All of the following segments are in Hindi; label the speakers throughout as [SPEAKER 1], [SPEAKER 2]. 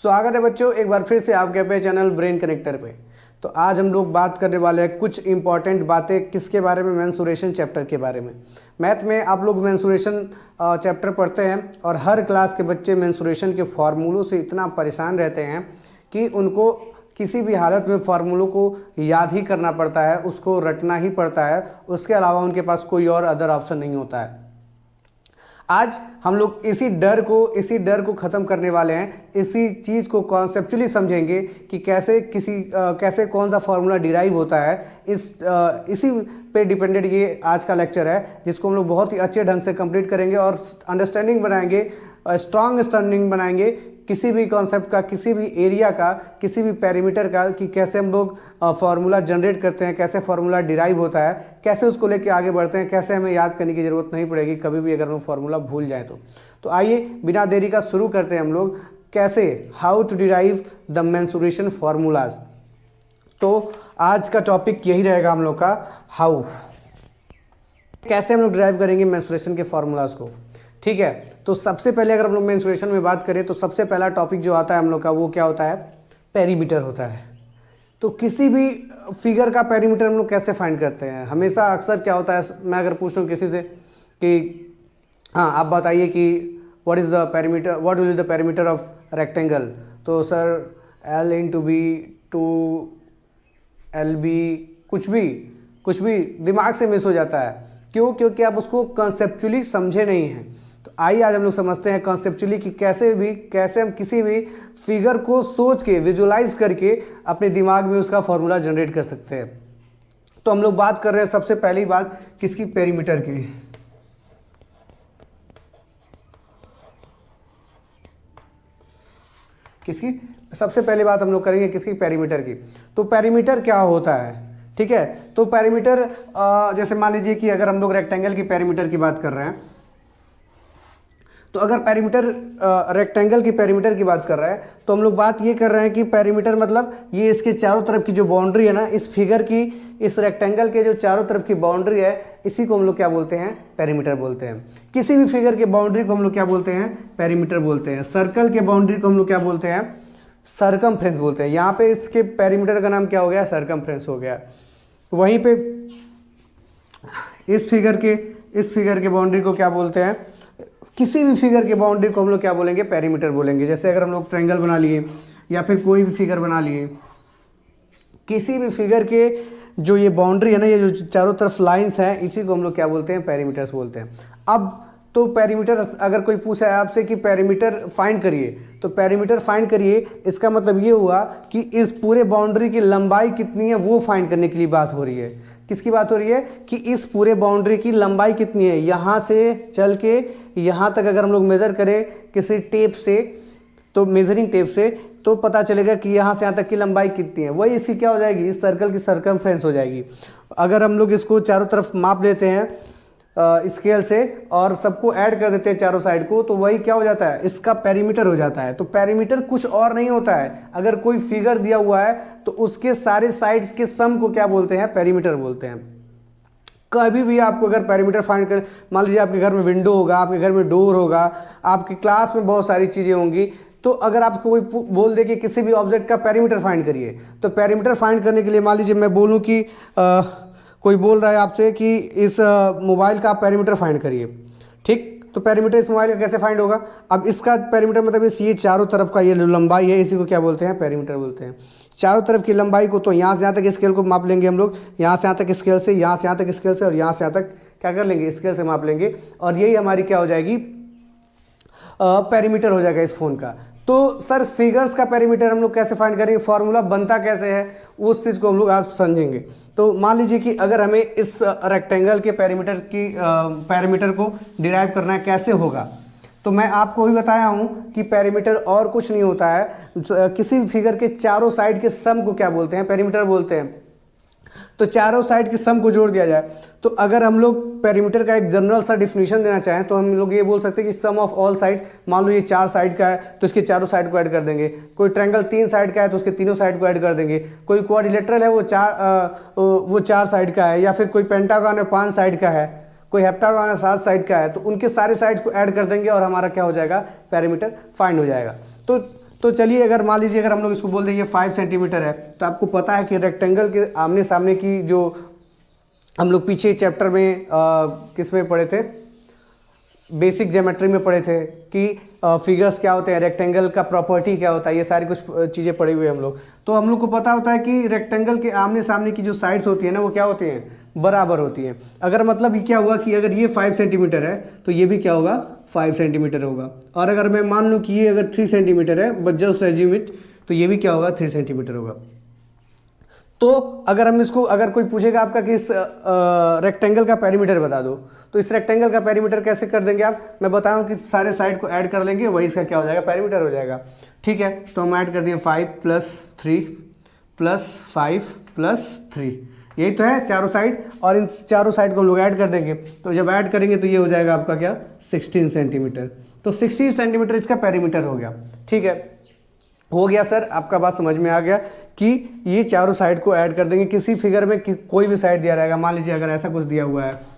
[SPEAKER 1] स्वागत है बच्चों एक बार फिर से आपके अपने चैनल ब्रेन कनेक्टर पे। तो आज हम लोग बात करने वाले हैं कुछ इंपॉर्टेंट बातें किसके बारे में, मेंसुरेशन चैप्टर के बारे में। मैथ में आप लोग मेंसुरेशन चैप्टर पढ़ते हैं और हर क्लास के बच्चे मेंसुरेशन के फार्मूलों से इतना परेशान रहते हैं कि उनको किसी भी हालत में फार्मूलों को याद ही करना पड़ता है, उसको रटना ही पड़ता है, उसके अलावा उनके पास कोई और अदर ऑप्शन नहीं होता है। आज हम लोग इसी डर को ख़त्म करने वाले हैं, इसी चीज़ को कॉन्सेप्चुअली समझेंगे कि कैसे कौन सा फार्मूला डिराइव होता है। इसी पे डिपेंडेंट ये आज का लेक्चर है, जिसको हम लोग बहुत ही अच्छे ढंग से कंप्लीट करेंगे और अंडरस्टैंडिंग बनाएंगे, स्ट्रॉन्ग अंडरस्टैंडिंग बनाएंगे किसी भी कॉन्सेप्ट का, किसी भी एरिया का, किसी भी पैरामीटर का, कि कैसे हम लोग फार्मूला जनरेट करते हैं, कैसे फार्मूला डिराइव होता है, कैसे उसको लेके आगे बढ़ते हैं, कैसे हमें याद करने की ज़रूरत नहीं पड़ेगी कभी भी अगर हम फार्मूला भूल जाए तो आइए बिना देरी का शुरू करते हैं हम लोग कैसे, how to derive the mensuration formulas. तो आज का टॉपिक यही रहेगा हम लोग का, हाउ, कैसे हम लोग डिराइव करेंगे मेंसुरेशन के फार्मूलाज को। ठीक है, तो सबसे पहले अगर हम लोग मेंसुरेशन में बात करें तो सबसे पहला टॉपिक जो आता है हम लोग का वो क्या होता है, पेरीमीटर होता है। तो किसी भी फिगर का पेरीमीटर हम लोग कैसे फाइंड करते हैं, हमेशा अक्सर क्या होता है, मैं अगर पूछूं किसी से कि हाँ आप बताइए कि what is the perimeter, what will the perimeter of rectangle, तो sir L into B two L B, कुछ भी दिमाग से मिस हो जाता है। क्यों? क्योंकि आप उसको कॉन्सेप्चुअली समझे नहीं हैं। तो आइए आज हम लोग समझते हैं कॉन्सेप्चुअली कि कैसे हम किसी भी फिगर को सोच के, विजुलाइज करके अपने दिमाग में उसका फॉर्मूला जनरेट कर सकते हैं। तो हम लोग बात कर रहे हैं सबसे पहली बात किसकी, पेरीमीटर की। किसकी सबसे पहली बात हम लोग करेंगे, किसकी, पेरीमीटर की। तो पेरीमीटर क्या होता है, ठीक है। तो पेरीमीटर जैसे मान लीजिए कि अगर हम लोग रेक्टेंगल की पेरीमीटर की बात कर रहे हैं, तो अगर रेक्टेंगल की पेरीमीटर की बात कर रहे हैं तो हम लोग बात ये कर रहे हैं कि पेरीमीटर मतलब ये इसके चारों तरफ की जो बाउंड्री है ना, इस फिगर की, इस रेक्टेंगल के जो चारों तरफ की बाउंड्री है, इसी को हम लोग क्या बोलते हैं, पेरीमीटर बोलते हैं। किसी भी फिगर के बाउंड्री को हम लोग क्या बोलते हैं, पेरीमीटर बोलते हैं। सर्कल के बाउंड्री को हम लोग क्या बोलते हैं, सरकमफ्रेंस बोलते हैं। यहाँ पे इसके पेरीमीटर का नाम क्या हो गया, सरकमफ्रेंस हो गया। वहीं पे इस फिगर के बाउंड्री को क्या बोलते हैं, किसी भी फिगर के बाउंड्री को हम लोग क्या बोलेंगे, पेरीमीटर बोलेंगे। जैसे अगर हम लोग ट्रायंगल बना लिए या फिर कोई भी फिगर बना लिए, किसी भी फिगर के जो ये बाउंड्री है ना, ये जो चारों तरफ लाइंस हैं, इसी को हम लोग क्या बोलते हैं, पेरीमीटर्स बोलते हैं। अब तो पेरीमीटर, अगर कोई पूछा है आपसे कि पेरीमीटर फाइंड करिए, तो पेरीमीटर फाइंड करिए, इसका मतलब ये हुआ कि इस पूरे बाउंड्री की लंबाई कितनी है वो फाइंड करने के लिए बात हो रही है। किसकी बात हो रही है कि इस पूरे बाउंड्री की लंबाई कितनी है, यहाँ से चल के यहाँ तक अगर हम लोग मेज़र करें किसी टेप से, तो मेजरिंग टेप से, तो पता चलेगा कि यहाँ से यहाँ तक की लंबाई कितनी है। वही इसकी क्या हो जाएगी, इस सर्कल की सरकमफ्रेंस हो जाएगी। अगर हम लोग इसको चारों तरफ माप लेते हैं स्केल से और सबको ऐड कर देते हैं चारों साइड को, तो वही क्या हो जाता है, इसका पेरीमीटर हो जाता है। तो पेरीमीटर कुछ और नहीं होता है, अगर कोई फिगर दिया हुआ है तो उसके सारे साइड्स के सम को क्या बोलते हैं, पेरीमीटर बोलते हैं। कभी भी आपको अगर पेरीमीटर फाइंड कर, मान लीजिए आपके घर में विंडो होगा, आपके घर में डोर होगा, आपकी क्लास में बहुत सारी चीज़ें होंगी, तो अगर आपको कोई बोल दे कि किसी भी ऑब्जेक्ट का पेरीमीटर फाइंड करिए, तो पेरीमीटर फाइंड करने के लिए मान लीजिए मैं बोलूँ कि कोई बोल रहा है आपसे कि इस मोबाइल का आप पेरीमीटर फाइंड करिए, ठीक। तो पेरीमीटर इस मोबाइल का कैसे फाइंड होगा, अब इसका पेरीमीटर मतलब ये चारों तरफ का ये लंबाई है, इसी को क्या बोलते हैं, पेरीमीटर बोलते हैं। चारों तरफ की लंबाई को तो यहाँ से यहाँ तक स्केल को माप लेंगे हम लोग, यहाँ से यहाँ तक स्केल से, यहाँ से यहाँ तक स्केल से, और यहाँ से यहाँ तक क्या कर लेंगे, स्केल से माप लेंगे, और यही हमारी क्या हो जाएगी, पेरीमीटर हो जाएगा इस फ़ोन का। तो सर फिगर्स का पेरीमीटर हम लोग कैसे फाइंड करेंगे, फार्मूला बनता कैसे है, उस चीज़ को हम लोग आज समझेंगे। तो मान लीजिए कि अगर हमें इस रेक्टेंगल के पेरीमीटर को डिराइव करना है, कैसे होगा, तो मैं आपको भी बताया हूँ कि पेरीमीटर और कुछ नहीं होता है, किसी भी फिगर के चारों साइड के सम को क्या बोलते हैं, पेरीमीटर बोलते हैं। तो चारों साइड के सम को जोड़ दिया जाए, तो अगर हम लोग पेरीमीटर का एक जनरल सा डिफिनीशन देना चाहें तो हम लोग ये बोल सकते हैं कि सम ऑफ ऑल साइड, मान लो ये 4 साइड का है तो इसके चारों साइड को ऐड कर देंगे। कोई ट्रायंगल 3 साइड का है तो उसके तीनों साइड को ऐड कर देंगे। कोई क्वाड्रिलेटरल है वो 4 साइड का है, या फिर कोई पेंटागन है 5 साइड का है, कोई हेप्टागन है 7 साइड का है, तो उनके सारे साइड्स को ऐड कर देंगे और हमारा क्या हो जाएगा, पेरीमीटर फाइंड हो जाएगा। तो तो चलिए अगर मान लीजिए अगर हम लोग इसको बोल दें ये 5 सेंटीमीटर है, तो आपको पता है कि रेक्टेंगल के आमने सामने की जो हम लोग पीछे चैप्टर में किस में पढ़े थे, बेसिक ज्योमेट्री में पढ़े थे कि फिगर्स क्या होते हैं, रेक्टेंगल का प्रॉपर्टी क्या होता है, ये सारी कुछ चीज़ें पढ़ी हुई है हम लोग। तो हम लोग को पता होता है कि रेक्टेंगल के आमने सामने की जो साइड्स होती है ना वो क्या होती हैं, बराबर होती है। अगर मतलब ये क्या हुआ कि अगर ये 5 सेंटीमीटर है तो ये भी क्या होगा, 5 सेंटीमीटर होगा। और अगर मैं मान लूँ कि ये अगर 3 सेंटीमीटर है, बट जस्ट एज्यूम इट, तो ये भी क्या होगा, 3 सेंटीमीटर होगा। तो अगर हम इसको, अगर कोई पूछेगा आपका कि इस रेक्टेंगल का पेरीमीटर बता दो, तो इस रेक्टेंगल का पेरीमीटर कैसे कर देंगे आप, मैं बताऊं कि सारे साइड को ऐड कर लेंगे, वही इसका क्या हो जाएगा, पेरीमीटर हो जाएगा। ठीक है, तो हम ऐड कर दिए 5 + 3 + 5 + 3, यही तो है चारों साइड, और इन चारों साइड को हम लोग ऐड कर देंगे। तो जब ऐड करेंगे तो ये हो जाएगा आपका क्या, 16 सेंटीमीटर। तो 16 सेंटीमीटर इसका पेरीमीटर हो गया। ठीक है, हो गया सर, आपका बात समझ में आ गया कि ये चारों साइड को ऐड कर देंगे। किसी फिगर में कोई भी साइड दिया रहेगा, मान लीजिए अगर ऐसा कुछ दिया हुआ है,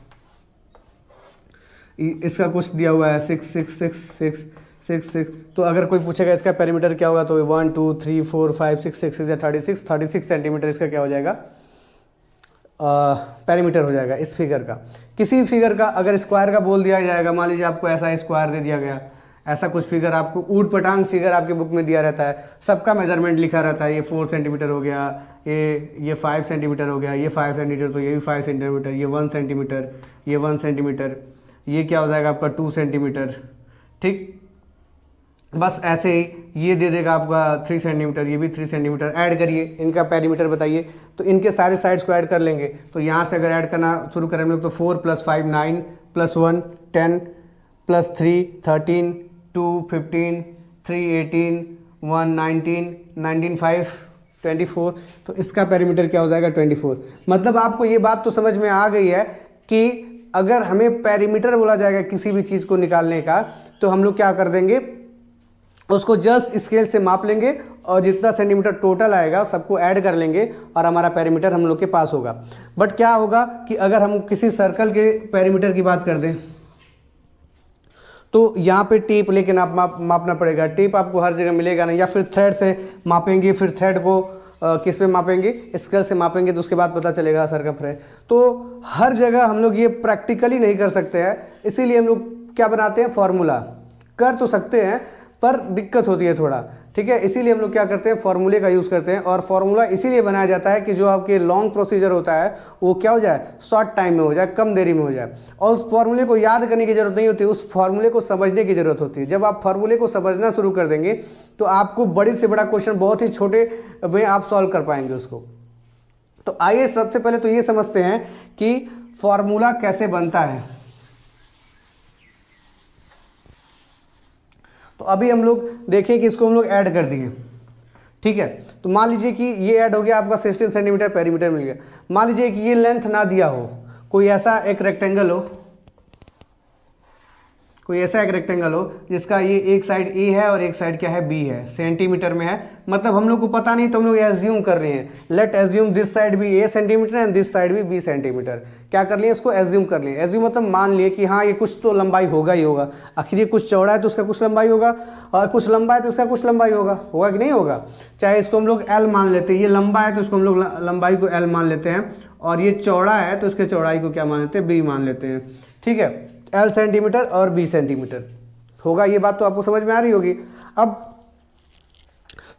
[SPEAKER 1] इसका कुछ दिया हुआ है 6 6 6 6 6 6, तो अगर कोई पूछेगा इसका पेरीमीटर क्या होगा, तो 1 2 3 4 5 6 6 या 36 सेंटीमीटर इसका क्या हो जाएगा, पेरीमीटर हो जाएगा इस फिगर का। किसी फिगर का अगर स्क्वायर का बोल दिया जाएगा, मान लीजिए आपको ऐसा स्क्वायर दे दिया गया, ऐसा कुछ फिगर आपको ऊट पटांग फिगर आपके बुक में दिया रहता है, सबका मेजरमेंट लिखा रहता है, ये 4 सेंटीमीटर हो गया, ये 5 सेंटीमीटर हो गया, ये 5 सेंटीमीटर, तो ये भी 5 सेंटीमीटर, ये 1 सेंटीमीटर, ये 1 सेंटीमीटर, ये क्या हो जाएगा आपका 2 सेंटीमीटर। ठीक, बस ऐसे ही ये दे देगा आपका 3 सेंटीमीटर, ये भी 3 सेंटीमीटर। ऐड करिए, इनका पेरीमीटर बताइए, तो इनके सारे साइड्स को ऐड कर लेंगे। तो यहाँ से अगर ऐड करना शुरू करें हम लोग, तो 4 + 5 9 + 1 10 + 3 13 2 15 3 18 1 19 19 5 24, तो इसका पेरीमीटर क्या हो जाएगा, 24। मतलब आपको ये बात तो समझ में आ गई है कि अगर हमें पेरीमीटर बोला जाएगा किसी भी चीज़ को निकालने का, तो हम लोग क्या कर देंगे, उसको जस्ट स्केल से माप लेंगे और जितना सेंटीमीटर टोटल आएगा सबको ऐड कर लेंगे और हमारा पेरीमीटर हम लोग के पास होगा। बट क्या होगा कि अगर हम किसी सर्कल के पेरीमीटर की बात कर दें, तो यहाँ पे टेप लेके मापना पड़ेगा। टेप आपको हर जगह मिलेगा नहीं, या फिर थ्रेड से मापेंगे, फिर थ्रेड को किस पे मापेंगे, स्केल से मापेंगे, तो उसके बाद पता चलेगा सरकमफ्रेंस। तो हर जगह हम लोग ये प्रैक्टिकली नहीं कर सकते हैं, इसीलिए हम लोग क्या बनाते हैं, फॉर्मूला। कर तो सकते हैं पर दिक्कत होती है थोड़ा, ठीक है, इसीलिए हम लोग क्या करते हैं, फॉर्मूले का यूज़ करते हैं। और फॉर्मूला इसीलिए बनाया जाता है कि जो आपके लॉन्ग प्रोसीजर होता है वो क्या हो जाए, शॉर्ट टाइम में हो जाए, कम देरी में हो जाए। और उस फॉर्मूले को याद करने की जरूरत नहीं होती, उस फॉर्मूले को समझने की जरूरत होती है। जब आप फॉर्मूले को समझना शुरू कर देंगे तो आपको बड़ी से बड़ा क्वेश्चन बहुत ही छोटे में आप सॉल्व कर पाएंगे उसको। तो आइए सबसे पहले तो ये समझते हैं कि फॉर्मूला कैसे बनता है। तो अभी हम लोग देखें कि इसको हम लोग ऐड कर दिए, ठीक है। तो मान लीजिए कि ये ऐड हो गया, आपका 16 सेंटीमीटर पेरीमीटर मिल गया। मान लीजिए कि ये लेंथ ना दिया हो, कोई ऐसा एक रेक्टेंगल हो, कोई ऐसा एक रेक्टेंगल हो जिसका ये एक साइड ए है और एक साइड क्या है, बी है, सेंटीमीटर में है। मतलब हम लोग को पता नहीं, तो हम लोग एज्यूम कर रहे हैं, लेट एज्यूम दिस साइड भी ए सेंटीमीटर एंड दिस साइड भी बी सेंटीमीटर। क्या कर लिए, इसको एज्यूम कर लिए। एज्यूम मतलब मान लिए कि हाँ ये कुछ तो लंबाई होगा ही होगा, आखिर ये कुछ चौड़ा है तो उसका कुछ लंबाई होगा, और कुछ लंबा है तो उसका कुछ लंबाई होगा, होगा कि नहीं होगा। चाहे इसको हम लोग एल मान लेते हैं, ये लंबा है तो इसको हम लोग लंबाई को एल मान लेते हैं, और ये चौड़ा है तो इसके चौड़ाई को क्या मान लेते हैं, बी मान लेते हैं, ठीक है। एल सेंटीमीटर और बी सेंटीमीटर होगा, ये बात तो आपको समझ में आ रही होगी। अब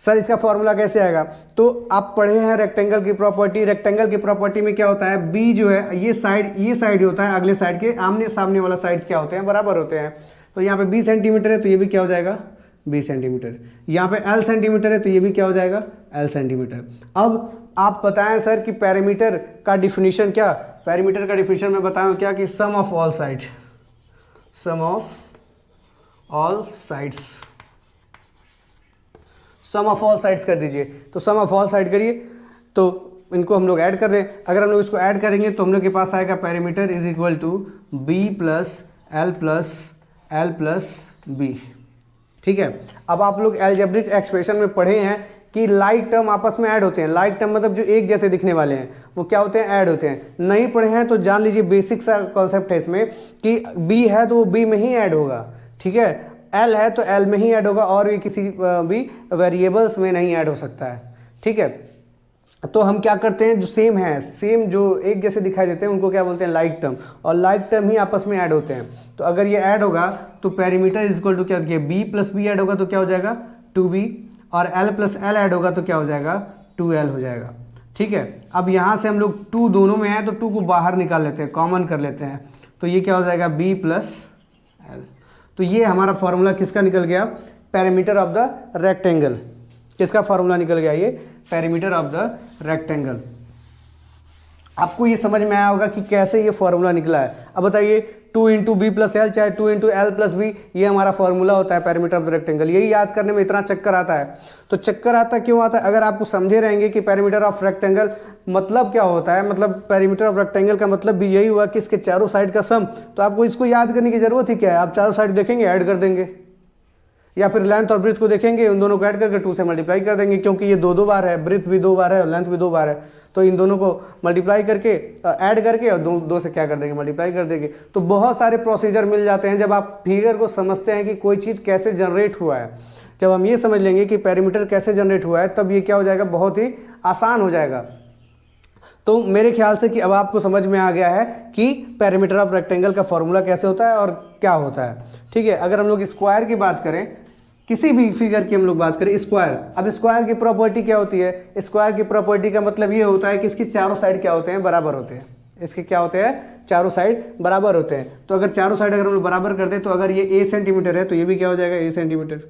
[SPEAKER 1] सर इसका फॉर्मूला कैसे आएगा, तो आप पढ़े हैं रेक्टेंगल की प्रॉपर्टी। रेक्टेंगल की प्रॉपर्टी में क्या होता है, बी जो है ये साइड होता है, अगले साइड के आमने सामने वाला साइड क्या होते हैं, बराबर होते हैं। तो यहाँ पे बी सेंटीमीटर है तो ये भी क्या हो जाएगा, बी सेंटीमीटर। यहाँ पे एल सेंटीमीटर है तो ये भी क्या हो जाएगा, एल सेंटीमीटर। अब आप बताएं सर कि पेरीमीटर का डिफिनीशन क्या, पेरीमीटर का डिफिनीशन मैं बताऊं क्या, कि sum of all side, sum of all sides, sum of all sides कर दीजिए। तो सम ऑफ ऑल साइड करिए, तो इनको हम लोग ऐड कर दें। अगर हम लोग इसको ऐड करेंगे तो हम लोग के पास आएगा perimeter is equal to B plus L plus B, ठीक है। अब आप लोग अलजेब्रिक एक्सप्रेशन में पढ़े हैं कि लाइक टर्म आपस में ऐड होते हैं। लाइक टर्म मतलब जो एक जैसे दिखने वाले हैं वो क्या होते हैं, ऐड होते हैं। नहीं पढ़े हैं तो जान लीजिए, बेसिक सा कॉन्सेप्ट है इसमें कि बी है तो वो बी में ही ऐड होगा, ठीक है। एल है तो एल में ही ऐड होगा और ये किसी भी वेरिएबल्स में नहीं ऐड हो सकता है। ठीक है, तो हम क्या करते हैं, जो सेम है, सेम जो एक जैसे दिखाई देते हैं उनको क्या बोलते हैं, लाइक टर्म, और लाइक टर्म ही आपस में ऐड होते हैं। तो अगर ये ऐड होगा तो पेरीमीटर इज इक्वल टू क्या, बी प्लस बी ऐड होगा तो क्या हो जाएगा 2b, और एल प्लस एल ऐड होगा तो क्या हो जाएगा 2l हो जाएगा। ठीक है, अब यहाँ से हम लोग 2 दोनों में है तो 2 को बाहर निकाल लेते हैं, कॉमन कर लेते हैं, तो ये क्या हो जाएगा b प्लस एल। तो ये हमारा फॉर्मूला किसका निकल गया, पेरीमीटर ऑफ द रेक्टेंगल। किसका फॉर्मूला निकल गया, ये पेरीमीटर ऑफ द रेक्टेंगल। आपको ये समझ में आया होगा कि कैसे ये फॉर्मूला निकला है। अब बताइए 2 इंटू बी प्लस एल चाहे 2 इंटू एल प्लस बी, ये हमारा फॉर्मूला होता है पेरीमीटर ऑफ द रेक्टेंगल। यही याद करने में इतना चक्कर आता है। तो चक्कर आता क्यों आता है, अगर आपको समझे रहेंगे कि पेरीमीटर ऑफ रेक्टेंगल मतलब क्या होता है, मतलब पेरीमीटर ऑफ रेक्टेंगल का मतलब भी यही हुआ कि इसके चारों साइड का सम, तो आपको इसको याद करने की जरूरत ही क्या है, आप चारों साइड देखेंगे ऐड कर देंगे, या फिर लेंथ और ब्रेथ को देखेंगे, उन दोनों को ऐड करके 2 से मल्टीप्लाई कर देंगे, क्योंकि ये 2 बार है, ब्रेथ भी 2 बार है और लेंथ भी 2 बार है, तो इन दोनों को मल्टीप्लाई करके ऐड करके और दो से क्या कर देंगे, मल्टीप्लाई कर देंगे। तो बहुत सारे प्रोसीजर मिल जाते हैं जब आप फिगर को समझते हैं कि कोई चीज़ कैसे जनरेट हुआ है। जब हम ये समझ लेंगे कि पेरीमीटर कैसे जनरेट हुआ है, तब ये क्या हो जाएगा, बहुत ही आसान हो जाएगा। तो मेरे ख्याल से कि अब आपको समझ में आ गया है कि पेरीमीटर ऑफ रेक्टेंगल का फॉर्मूला कैसे होता है और क्या होता है। ठीक है, अगर हम लोग स्क्वायर की बात करें, किसी भी फिगर की हम लोग बात करें, स्क्वायर, अब स्क्वायर की प्रॉपर्टी क्या होती है, स्क्वायर की प्रॉपर्टी का मतलब ये होता है कि इसकी चारों साइड क्या होते हैं, बराबर होते हैं। इसके क्या होते हैं, चारों साइड बराबर होते हैं। तो अगर चारों साइड अगर हम लोग बराबर कर दें, तो अगर ये a सेंटीमीटर है तो ये भी क्या हो जाएगा, a सेंटीमीटर,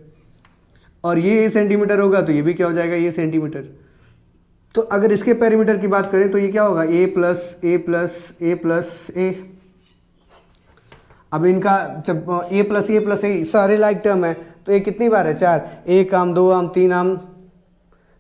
[SPEAKER 1] और ये a सेंटीमीटर होगा तो ये भी क्या हो जाएगा, a सेंटीमीटर। तो अगर इसके पेरीमीटर की बात करें तो ये क्या होगा, a plus a plus a plus a। अब इनका जब a प्लस a सारे लाइक टर्म है, तो ये कितनी बार है, 4, 1 आम 2 आम 3 आम।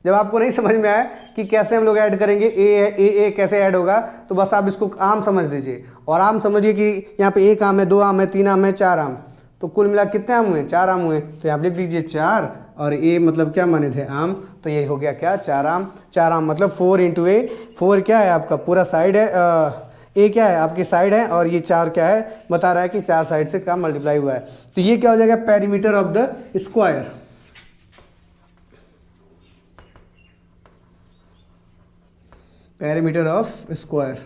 [SPEAKER 1] जब आपको नहीं समझ में आया कि कैसे हम लोग ऐड करेंगे, ए कैसे ऐड होगा, तो बस आप इसको आम समझ लीजिए, और आम समझिए कि यहाँ पे 1 आम है, 2 आम है, 3 आम है, 4 आम, तो कुल मिला कितने आम हुए, 4 आम हुए। तो यहाँ लिख दीजिए 4, और ए मतलब क्या माने थे, आम, तो ये हो गया क्या, 4 आम। 4 आम मतलब 4 इंटू ए, 4 क्या है आपका पूरा साइड है, ए क्या है आपकी साइड है, और ये 4 क्या है, बता रहा है कि 4 साइड से क्या मल्टीप्लाई हुआ है। तो ये क्या हो जाएगा, perimeter of the square. Perimeter of square,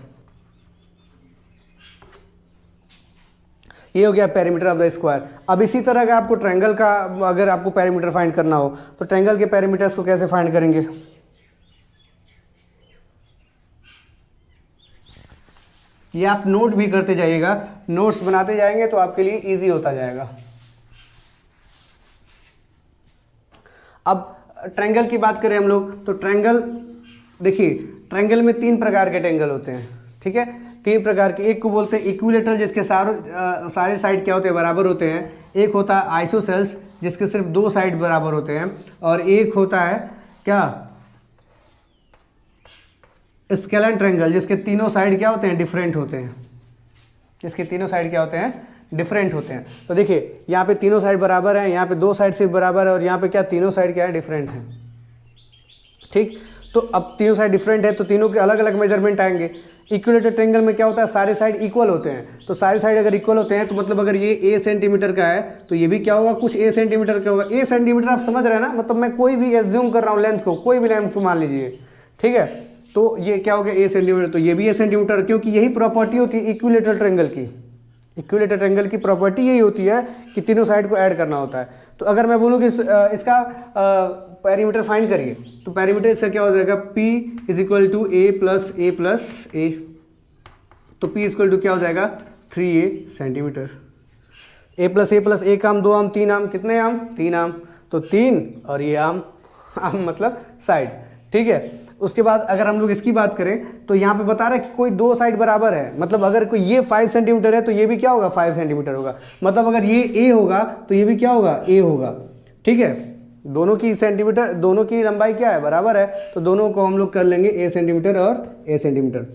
[SPEAKER 1] ये हो गया पेरीमीटर ऑफ द स्क्वायर। अब इसी तरह का आपको ट्रायंगल का अगर आपको पेरीमीटर फाइंड करना हो, तो ट्रायंगल के पेरीमीटर्स को कैसे फाइंड करेंगे, ये आप नोट भी करते जाइएगा, नोट्स बनाते जाएंगे तो आपके लिए इजी होता जाएगा। अब ट्रायंगल की बात करें हम लोग, तो ट्रायंगल देखिए, ट्रायंगल में 3 प्रकार के ट्रायंगल होते हैं। ठीक है, 3 प्रकार के, एक को बोलते हैं इक्विलेटरल, जिसके सारे साइड क्या होते हैं, बराबर होते हैं। एक होता है आइसोसेल्स, जिसके सिर्फ 2 साइड बराबर होते हैं। और एक होता है क्या, स्केलन ट्रायंगल, जिसके तीनों साइड क्या होते हैं, डिफरेंट होते हैं। जिसके तीनों साइड क्या होते हैं, डिफरेंट होते हैं। तो देखिए यहाँ पे तीनों साइड बराबर है, यहाँ पे 2 साइड सिर्फ बराबर है, और यहाँ पे क्या, तीनों साइड क्या है, डिफरेंट है। ठीक, तो अब तीनों साइड डिफरेंट है तो तीनों के अलग अलग मेजरमेंट आएंगे। इक्विलेटरल ट्रायंगल में क्या होता है, सारे साइड इक्वल होते हैं। तो सारे साइड अगर इक्वल होते हैं तो मतलब अगर ये a सेंटीमीटर का है तो ये भी क्या होगा, कुछ a सेंटीमीटर का होगा। a सेंटीमीटर आप समझ रहे हैं ना, मतलब मैं कोई भी एज्यूम कर रहा हूँ लेंथ को, कोई भी लेंथ को मान लीजिए। ठीक है, तो ये क्या हो गया, a सेंटीमीटर, तो ये भी a सेंटीमीटर, क्योंकि यही प्रॉपर्टी होती है इक्विलेटरल ट्रायंगल की। इक्विलेटरल ट्रायंगल की प्रॉपर्टी यही होती है कि तीनों साइड को ऐड करना होता है। तो अगर मैं बोलूँ कि इसका पेरीमीटर फाइंड करिए, तो पेरीमीटर इसका क्या हो जाएगा, p is equal to a plus a। तो p इक्वल टू क्या हो जाएगा, 3a centimetre. a plus a 1 आम 2 आम 3 आम, कितने आम, 3 आम, तो 3 और ये आम मतलब साइड। ठीक है, उसके बाद अगर हम लोग इसकी बात करें तो यहाँ पे बता रहा है कि कोई 2 साइड बराबर है, मतलब अगर कोई ये 5 सेंटीमीटर है तो ये भी क्या होगा, 5 सेंटीमीटर होगा। मतलब अगर ये a होगा तो ये भी क्या होगा, a होगा। ठीक है, दोनों की सेंटीमीटर, दोनों की लंबाई क्या है, बराबर है, तो दोनों को हम लोग कर लेंगे a सेंटीमीटर और a सेंटीमीटर।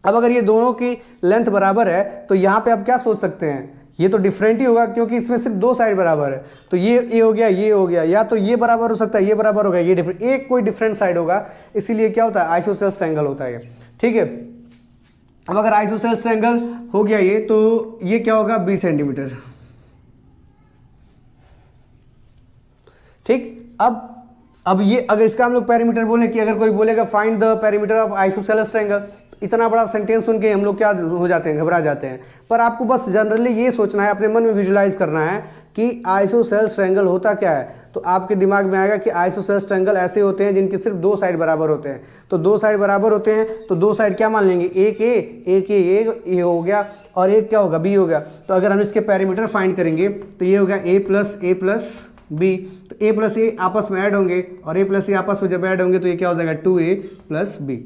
[SPEAKER 1] अब अगर ये दोनों की लेंथ बराबर है तो यहाँ पे आप क्या सोच सकते हैं, ये तो डिफरेंट ही होगा, क्योंकि इसमें सिर्फ 2 साइड बराबर है। तो ये a हो गया, ये हो गया, या तो ये बराबर हो सकता है, ये बराबर होगा, ये डिफरेंट, एक कोई डिफरेंट साइड होगा, इसीलिए क्या होता है, आइसोसेल्स ट्रायंगल होता है। ठीक है, अब अगर आइसोसेल्स ट्रायंगल हो गया ये, तो ये क्या होगा, 20 सेंटीमीटर। ठीक। अब ये अगर इसका हम लोग पैरामीटर बोले कि अगर कोई बोलेगा find the parameter of isosceles triangle, इतना बड़ा सेंटेंस सुन के हम लोग क्या हो जाते हैं, घबरा जाते हैं। पर आपको बस जनरली ये सोचना है, अपने मन में विजुलाइज करना है कि आइसोसेलेस ट्रायंगल होता क्या है। तो आपके दिमाग में आएगा कि आइसोसेलेस ट्रायंगल ऐसे होते हैं जिनके सिर्फ दो साइड बराबर होते हैं। तो दो साइड बराबर होते हैं तो दो साइड क्या मान लेंगे, एक ए हो गया और एक क्या होगा, बी हो गया। तो अगर हम इसके पैरामीटर फाइंड करेंगे तो ये हो गया ए प्लस बी। तो ए प्लस ए आपस में ऐड होंगे और ए प्लस ए आपस में जब ऐड होंगे तो ये क्या हो जाएगा, 2a प्लस बी।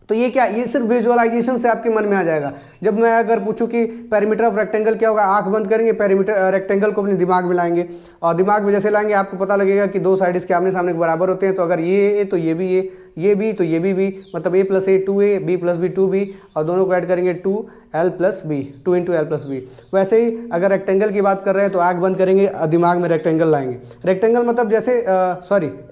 [SPEAKER 1] तो ये क्या, ये सिर्फ विजुअलाइजेशन से आपके मन में आ जाएगा। जब मैं अगर पूछूं कि पैरामीटर ऑफ रेक्टेंगल क्या होगा, आंख बंद करेंगे, पैरामीटर रेक्टेंगल को अपने दिमाग में लाएंगे और दिमाग में जैसे लाएंगे आपको पता लगेगा कि दो साइड इसके आमने सामने के बराबर होते हैं। तो अगर ये ए तो ये भी ये बी तो ये भी मतलब A plus A 2a, B plus B 2b और दोनों को ऐड करेंगे 2l plus B, 2 into L plus B. वैसे ही अगर रेक्टेंगल की बात कर रहे हैं तो आंख बंद करेंगे, दिमाग में रेक्टेंगल लाएंगे। रेक्टेंगल मतलब जैसे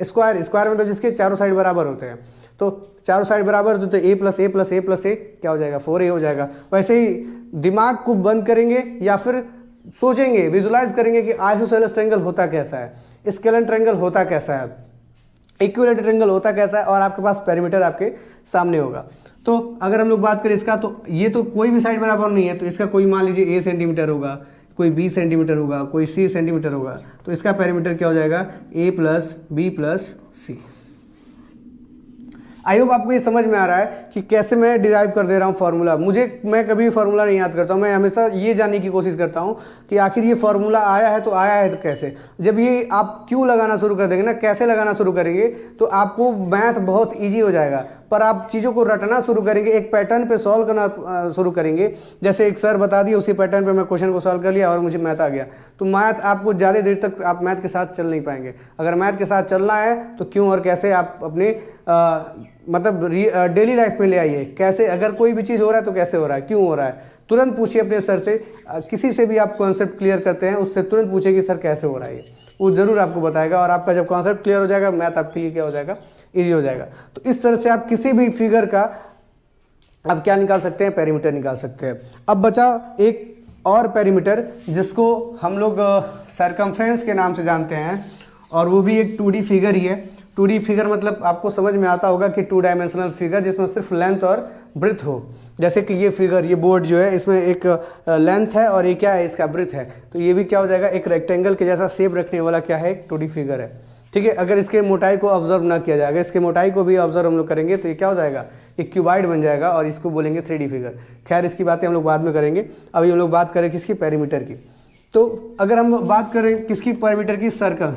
[SPEAKER 1] स्क्वायर मतलब जिसके चारों साइड बराबर होते हैं। तो चारों साइड बराबर तो ए प्लस ए प्लस ए प्लस ए क्या हो जाएगा, 4a हो जाएगा। वैसे ही दिमाग को बंद करेंगे या फिर सोचेंगे, विजुलाइज करेंगे कि आइसोसेलेस ट्रायंगल होता कैसा है, स्केलेन ट्रायंगल होता कैसा है, इक्विलेटरल ट्रायंगल होता कैसा है, और आपके पास पैरामीटर आपके सामने होगा। तो अगर हम लोग बात करें इसका, तो ये तो कोई भी साइड बराबर नहीं है। तो इसका कोई मान लीजिए a सेंटीमीटर होगा, कोई b सेंटीमीटर होगा, कोई c सेंटीमीटर होगा। तो इसका पैरामीटर क्या हो जाएगा, a प्लस B plus C. I hope आपको ये समझ में आ रहा है कि कैसे मैं डिराइव कर दे रहा हूँ फार्मूला। मैं कभी फार्मूला नहीं याद करता हूँ, मैं हमेशा ये जानने की कोशिश करता हूँ कि आखिर ये फार्मूला आया है तो आया है तो कैसे। जब ये आप क्यों लगाना शुरू कर देंगे ना, कैसे लगाना शुरू करेंगे, तो आपको मैथ बहुत ईजी हो जाएगा। पर आप चीज़ों को रटना शुरू करेंगे, एक पैटर्न पे सॉल्व करना शुरू करेंगे। जैसे एक सर बता दिए, उसी पैटर्न पे मैं क्वेश्चन को सॉल्व कर लिया और मुझे मैथ आ गया। तो मैथ आपको ज़्यादा देर तक आप मैथ के साथ चल नहीं पाएंगे। अगर मैथ के साथ चलना है तो क्यों और कैसे आप अपने मतलब डेली लाइफ में ले आइए। कैसे, अगर कोई भी चीज़ हो रहा है तो कैसे हो रहा है, क्यों हो रहा है, तुरंत पूछिए अपने सर से। किसी से भी आप कॉन्सेप्ट क्लियर करते हैं उससे तुरंत पूछिए कि सर कैसे हो रहा है, वो ज़रूर आपको बताएगा। और आपका जब कॉन्सेप्ट क्लियर हो जाएगा, मैथ आपके लिए क्या हो जाएगा, ईजी हो जाएगा। तो इस तरह से आप किसी भी फिगर का आप क्या निकाल सकते हैं, पैरामीटर निकाल सकते हैं। अब बचा एक और पैरामीटर जिसको हम लोग सरकमफ्रेंस के नाम से जानते हैं, और वो भी एक 2D फिगर ही है। 2D फिगर मतलब आपको समझ में आता होगा कि 2 डायमेंशनल फिगर जिसमें सिर्फ लेंथ और ब्रेथ हो। जैसे कि ये फिगर, ये बोर्ड जो है, इसमें एक लेंथ है और ये क्या है, इसका ब्रेथ है। तो ये भी क्या हो जाएगा, एक रेक्टेंगल के जैसा शेप रखने वाला क्या है, एक 2D फिगर है। ठीक है। अगर इसके मोटाई को ऑब्जर्व ना किया जाएगा, इसके मोटाई को भी ऑब्जर्व हम लोग करेंगे तो ये क्या हो जाएगा, एक क्यूबाइड बन जाएगा और इसको बोलेंगे 3D फिगर। खैर इसकी बातें हम लोग बाद में करेंगे, अभी हम लोग बात करें किसकी, पैरामीटर की। तो अगर हम बात करें किसकी, पैरामीटर की, सर्कल।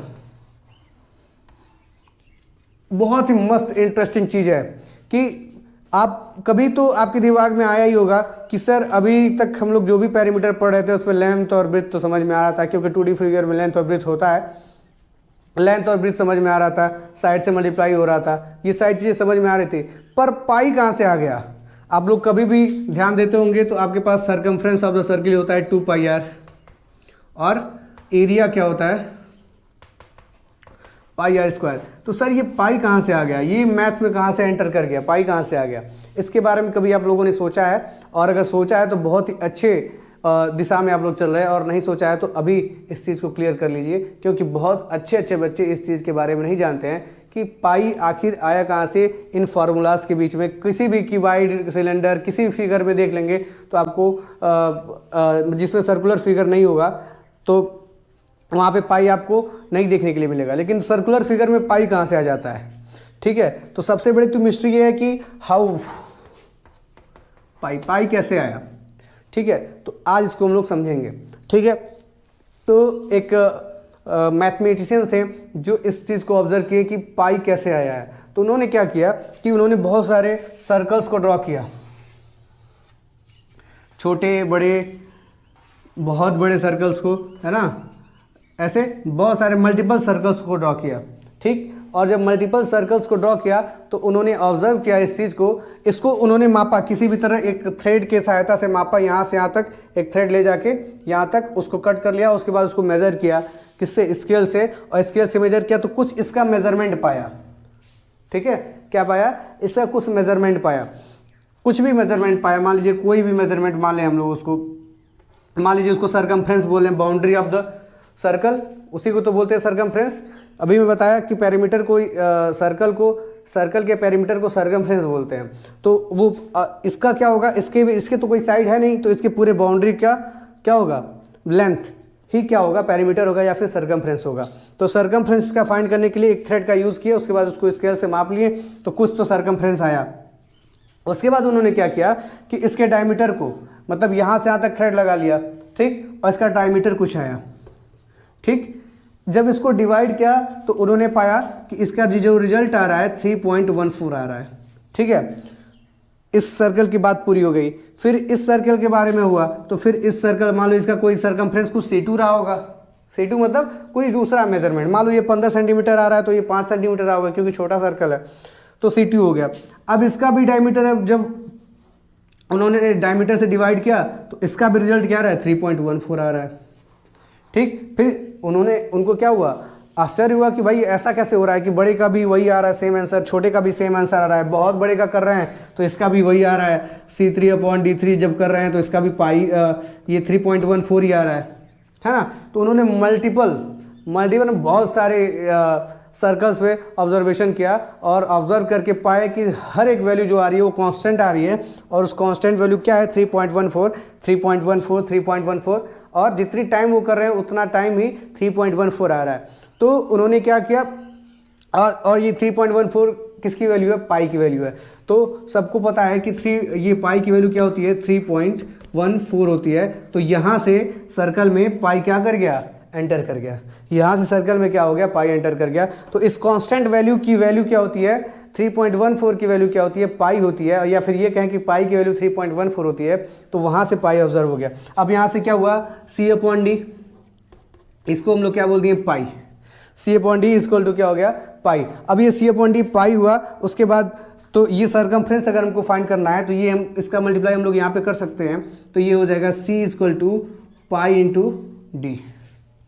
[SPEAKER 1] बहुत ही मस्त इंटरेस्टिंग चीज़ है कि आप कभी तो आपके दिमाग में आया ही होगा कि सर अभी तक हम लोग जो भी पैरामीटर पढ़ रहे थे उसमें लेंथ और ब्रेथ तो समझ में आ रहा था, क्योंकि 2D फिगर में लेंथ और ब्रेथ होता है। लेंथ और ब्रेथ समझ में आ रहा था, साइड से मल्टीप्लाई हो रहा था, ये सारी चीज़ें समझ में आ रही थी। पर पाई कहाँ से आ गया? आप लोग कभी भी ध्यान देते होंगे तो आपके पास सर्कमफ्रेंस ऑफ द सर्किल होता है 2πr, और एरिया क्या होता है, πr²। तो सर ये पाई कहाँ से आ गया, ये मैथ्स में कहाँ से एंटर कर गया, पाई कहाँ से आ गया? इसके बारे में कभी आप लोगों ने सोचा है? और अगर सोचा है तो बहुत ही अच्छे दिशा में आप लोग चल रहे हैं, और नहीं सोचा है तो अभी इस चीज़ को क्लियर कर लीजिए, क्योंकि बहुत अच्छे अच्छे बच्चे इस चीज़ के बारे में नहीं जानते हैं कि पाई आखिर आया कहाँ से। इन फार्मूलाज के बीच में किसी भी क्यूबाइड सिलेंडर, किसी भी फिगर में देख लेंगे तो आपको जिसमें सर्कुलर फिगर नहीं होगा तो वहाँ पे पाई आपको नहीं देखने के लिए मिलेगा, लेकिन सर्कुलर फिगर में पाई कहाँ से आ जाता है। ठीक है। तो सबसे बड़ी तो मिस्ट्री ये है कि हाउ पाई कैसे आया। ठीक है। तो आज इसको हम लोग समझेंगे। ठीक है। तो एक मैथमेटिशियन थे जो इस चीज़ को ऑब्जर्व किए कि पाई कैसे आया है। तो उन्होंने क्या किया कि उन्होंने बहुत सारे सर्कल्स को ड्रॉ किया, छोटे बड़े, बहुत बड़े सर्कल्स को, है ना, ऐसे बहुत सारे मल्टीपल सर्कल्स को ड्रॉ किया। ठीक। और जब मल्टीपल सर्कल्स को ड्रॉ किया तो उन्होंने ऑब्जर्व किया इस चीज़ को, इसको उन्होंने मापा, किसी भी तरह एक थ्रेड के सहायता से मापा, यहाँ से यहाँ तक एक थ्रेड ले जाके यहाँ तक उसको कट कर लिया। उसके बाद उसको मेज़र किया, किससे, स्केल से, और स्केल से मेज़र किया तो कुछ इसका मेज़रमेंट पाया। ठीक है। क्या पाया? इसका कुछ मेज़रमेंट पाया, कुछ भी मेज़रमेंट पाया। मान लीजिए कोई भी मेज़रमेंट मान लें हम लोग उसको, मान लीजिए उसको सर्कमफ्रेंस बोल लें, बाउंड्री ऑफ द सर्कल, उसी को तो बोलते हैं सर्कमफ्रेंस। अभी मैं बताया कि पेरीमीटर को सर्कल के पेरीमीटर को सर्कमफ्रेंस बोलते हैं। तो वो इसका क्या होगा, इसके तो कोई साइड है नहीं, तो इसके पूरे बाउंड्री क्या होगा, लेंथ ही क्या होगा, पेरीमीटर होगा या फिर सर्कमफ्रेंस होगा। तो सर्कमफ्रेंस का फाइंड करने के लिए एक थ्रेड का यूज़ किया, उसके बाद उसको स्केल से माप लिए तो कुछ तो सर्कमफ्रेंस आया। उसके बाद उन्होंने क्या किया कि इसके डायमीटर को, मतलब यहाँ से यहाँ तक थ्रेड लगा लिया, ठीक, और इसका डायमीटर कुछ आया, ठीक। जब इसको डिवाइड किया तो उन्होंने पाया कि इसका जो रिजल्ट आ रहा है 3.14 आ रहा है, ठीक है। इस सर्कल की बात पूरी हो गई। फिर इस सर्कल के बारे में हुआ, तो फिर इस सर्कल, मान लो इसका कोई सर्कमफ्रेंस कुछ C2 रहा होगा, C2 मतलब कोई दूसरा मेजरमेंट, मान लो ये 15 सेंटीमीटर आ रहा है तो ये 5 सेंटीमीटर रहा होगा क्योंकि छोटा सर्कल है, तो C2 हो गया। अब इसका भी डायमीटर है, जब उन्होंने डायमीटर से डिवाइड किया तो इसका भी रिजल्ट क्या आ रहा है, 3.14 आ रहा है, ठीक। फिर उनको क्या हुआ, आश्चर्य हुआ कि भाई ऐसा कैसे हो रहा है कि बड़े का भी वही आ रहा है सेम आंसर, छोटे का भी सेम आंसर आ रहा है, बहुत बड़े का कर रहे हैं तो इसका भी वही आ रहा है, C3/D3 जब कर रहे हैं तो इसका भी ये 3.14 ही आ रहा है ना। तो उन्होंने मल्टीपल बहुत सारे सर्कल्स पे ऑब्जर्वेशन किया और ऑब्जर्व करके पाए कि हर एक वैल्यू जो आ रही है वो कांस्टेंट आ रही है, और उस कांस्टेंट वैल्यू क्या है, 3.14, और जितनी टाइम वो कर रहे हैं उतना टाइम ही 3.14 आ रहा है। तो उन्होंने क्या किया, और ये 3.14 किसकी वैल्यू है, पाई की वैल्यू है। तो सबको पता है कि ये पाई की वैल्यू क्या होती है, 3.14 होती है। तो यहाँ से सर्कल में पाई क्या कर गया, एंटर कर गया, यहाँ से सर्कल में क्या हो गया, पाई एंटर कर गया। तो इस कांस्टेंट वैल्यू की वैल्यू क्या होती है, 3.14 की वैल्यू क्या होती है, पाई होती है, या फिर ये कहें कि पाई की वैल्यू 3.14 होती है। तो वहाँ से पाई ऑब्जर्व हो गया। अब यहाँ से क्या हुआ, C/D, इसको हम लोग क्या बोल दिए, पाई, C/D इक्वल टू क्या हो गया, पाई। अब ये C/D पाई हुआ, उसके बाद तो ये सर्कमफ्रेंस अगर हमको फाइंड करना है तो ये हम इसका मल्टीप्लाई हम लोग यहाँ पे कर सकते हैं, तो ये हो जाएगा C = पाई × D,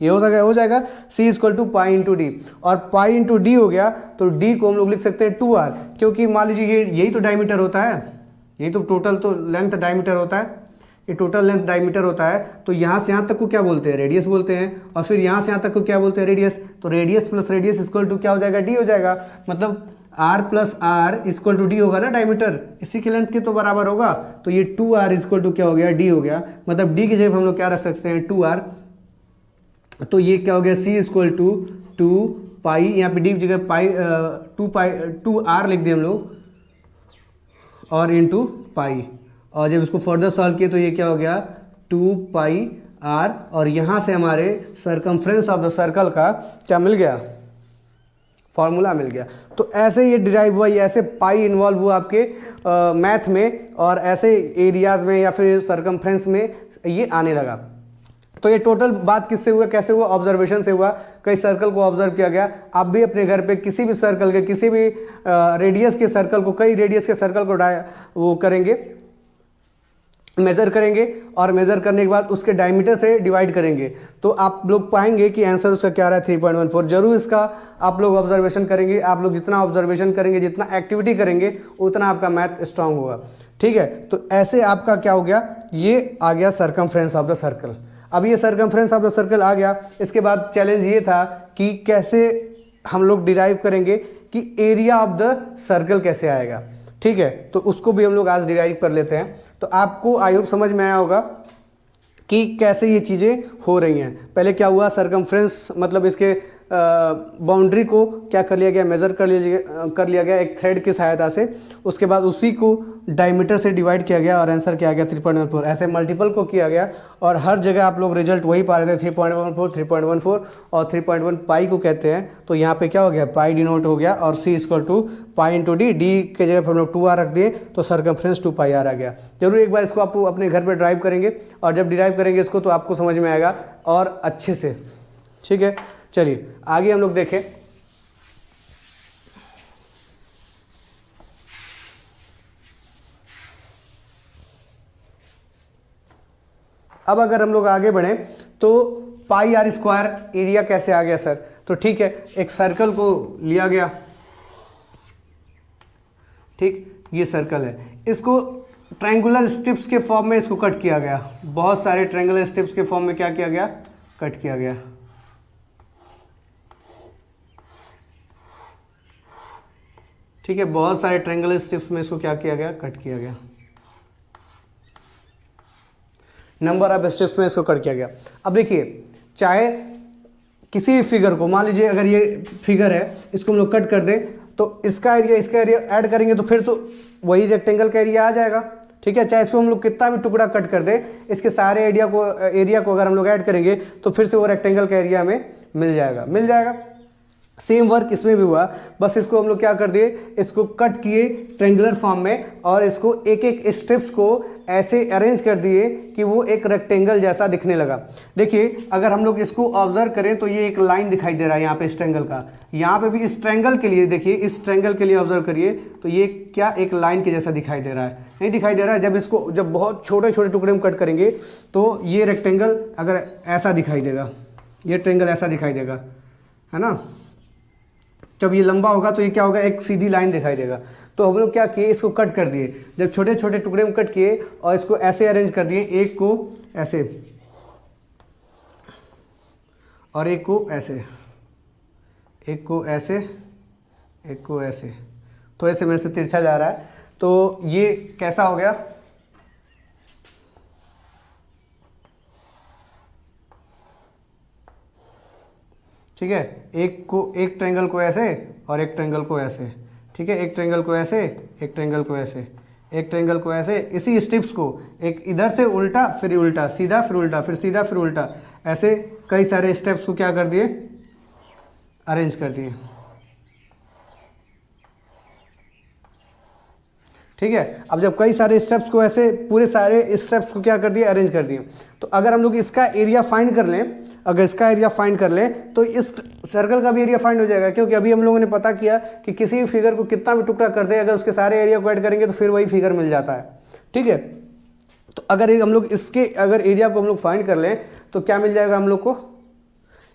[SPEAKER 1] ये हो जाएगा C = पाई × D, और पाई × D हो गया तो D को हम लोग लिख सकते हैं 2R, क्योंकि मान लीजिए यही तो डायमीटर होता है, यही तो टोटल तो लेंथ डायमीटर होता है, ये टोटल लेंथ डायमीटर होता है। तो यहाँ से यहाँ तक को क्या बोलते हैं, रेडियस बोलते हैं, और फिर यहाँ से यहाँ तक को क्या बोलते हैं, रेडियस। तो radius plus radius equal to क्या हो जाएगा, D हो जाएगा। मतलब R + R = D होगा ना, डायमीटर इसी के लेंथ के तो बराबर होगा। तो ये 2R = क्या हो गया, D हो गया। मतलब D की जगह हम लोग क्या रख सकते हैं, 2R। तो ये क्या हो गया, C = 2 पाई, यहाँ पे D की जगह पाई 2R लिख दिए हम लोग, और इंटू पाई। और जब इसको फर्दर सॉल्व किए तो ये क्या हो गया, 2πr, और यहाँ से हमारे सर्कमफ्रेंस ऑफ द सर्कल का क्या मिल गया, फॉर्मूला मिल गया। तो ऐसे ये डिराइव हुआ, ऐसे पाई इन्वॉल्व हुआ आपके मैथ में, और ऐसे एरियाज में या फिर सर्कमफ्रेंस में ये आने लगा। तो ये टोटल बात किससे हुआ, कैसे हुआ, ऑब्जर्वेशन से हुआ। कई सर्कल को ऑब्जर्व किया गया। आप भी अपने घर पे किसी भी सर्कल के, किसी भी रेडियस के सर्कल को, कई रेडियस के सर्कल को वो करेंगे, मेज़र करेंगे, और मेज़र करने के बाद उसके डायमीटर से डिवाइड करेंगे, तो आप लोग पाएंगे कि आंसर उसका क्या रहा है, 3.14। जरूर इसका आप लोग ऑब्जर्वेशन करेंगे। आप लोग जितना ऑब्जर्वेशन करेंगे, जितना एक्टिविटी करेंगे, उतना आपका मैथ स्ट्रांग होगा, ठीक है। तो ऐसे आपका क्या हो गया, ये आ गया सर्कमफ्रेंस ऑफ द सर्कल। अब ये सर्कमफ्रेंस ऑफ द सर्कल आ गया। इसके बाद चैलेंज ये था कि कैसे हम लोग डिराइव करेंगे कि एरिया ऑफ द सर्कल कैसे आएगा, ठीक है। तो उसको भी हम लोग आज डिराइव कर लेते हैं। तो आपको आई होप समझ में आया होगा कि कैसे ये चीज़ें हो रही हैं। पहले क्या हुआ, सर्कमफ्रेंस मतलब इसके बाउंड्री को क्या कर लिया गया, मेज़र कर लिया गया एक थ्रेड की सहायता से। उसके बाद उसी को डायमीटर से डिवाइड किया गया और आंसर क्या आ गया, 3.14। ऐसे मल्टीपल को किया गया और हर जगह आप लोग रिजल्ट वही पा रहे थे, 3.14, 3.14 और 3.1 पाई को कहते हैं। तो यहाँ पे क्या हो गया, पाई डिनोट हो गया, और C = पाई × D, D के जगह हम लोग 2R रख दिए, तो सर्कमफ्रेंस 2πr आ गया। जरूर एक बार इसको आप अपने घर पर ड्राइव करेंगे, और जब डिराइव करेंगे इसको तो आपको समझ में आएगा और अच्छे से, ठीक है। चलिए आगे हम लोग देखें। अब अगर हम लोग आगे बढ़ें तो πr² एरिया कैसे आ गया सर, तो ठीक है, एक सर्कल को लिया गया, ठीक, ये सर्कल है, इसको ट्रायंगुलर स्ट्रिप्स के फॉर्म में इसको कट किया गया। बहुत सारे ट्रायंगुलर स्ट्रिप्स के फॉर्म में क्या किया गया, कट किया गया। ठीक है, बहुत सारे ट्रायंगुलर स्ट्रिप्स में इसको क्या किया गया, कट किया गया, नंबर ऑफ स्ट्रिप्स में इसको कट किया गया। अब देखिए, चाहे किसी भी फिगर को, मान लीजिए अगर ये फिगर है, इसको हम लोग कट कर दें तो इसका एरिया ऐड करेंगे तो फिर तो वही रेक्टेंगल का एरिया आ जाएगा। ठीक है, चाहे इसको हम लोग कितना भी टुकड़ा कट कर दें, इसके सारे एरिया को अगर हम लोग ऐड करेंगे तो फिर से वो रेक्टेंगल का एरिया हमें मिल जाएगा। सेम वर्क इसमें भी हुआ, बस इसको हम लोग क्या कर दिए, इसको कट किए ट्रेंगुलर फॉर्म में और इसको एक एक स्ट्रिप्स को ऐसे अरेंज कर दिए कि वो एक रेक्टेंगल जैसा दिखने लगा। देखिए, अगर हम लोग इसको ऑब्जर्व करें तो ये एक लाइन दिखाई दे रहा है यहाँ पे इस ट्रायंगल का, यहाँ पे भी इस ट्रायंगल के लिए देखिए, इस ट्रायंगल के लिए ऑब्जर्व करिए तो ये क्या एक लाइन के जैसा दिखाई दे रहा है, नहीं दिखाई दे रहा है। जब बहुत छोटे छोटे टुकड़े में कट करेंगे तो ये रेक्टेंगल अगर ऐसा दिखाई देगा, ये ट्रायंगल ऐसा दिखाई देगा, है ना। जब ये लंबा होगा तो ये क्या होगा, एक सीधी लाइन दिखाई देगा। तो हम लोग क्या किए, इसको कट कर दिए, जब छोटे छोटे टुकड़े में कट किए और इसको ऐसे अरेंज कर दिए, एक को ऐसे और एक को ऐसे, एक को ऐसे, एक को ऐसे, थोड़े से मेरे से तिरछा जा रहा है, तो ये कैसा हो गया, ठीक है, एक ट्रायंगल को ऐसे और एक ट्रायंगल को ऐसे, ठीक है, एक ट्रायंगल को ऐसे, एक ट्रायंगल को ऐसे, एक ट्रायंगल को ऐसे, इसी स्ट्रिप्स को एक इधर से उल्टा फिर उल्टा, सीधा फिर उल्टा, फिर सीधा फिर उल्टा, ऐसे कई सारे स्टेप्स को क्या कर दिए, अरेंज कर दिए। ठीक है, अब जब कई सारे स्टेप्स को ऐसे पूरे सारे स्टेप्स को क्या कर दिए, अरेंज कर दिए, तो अगर हम लोग इसका एरिया फाइंड कर लें, अगर इसका एरिया फाइंड कर लें तो इस सर्कल का भी एरिया फाइंड हो जाएगा, क्योंकि अभी हम लोगों ने पता किया कि किसी भी फिगर को कितना भी टुकड़ा कर दे, अगर उसके सारे एरिया को ऐड करेंगे तो फिर वही फिगर मिल जाता है। ठीक है, तो अगर हम लोग इसके अगर एरिया को हम लोग फाइंड कर लें तो क्या मिल जाएगा हम लोग को,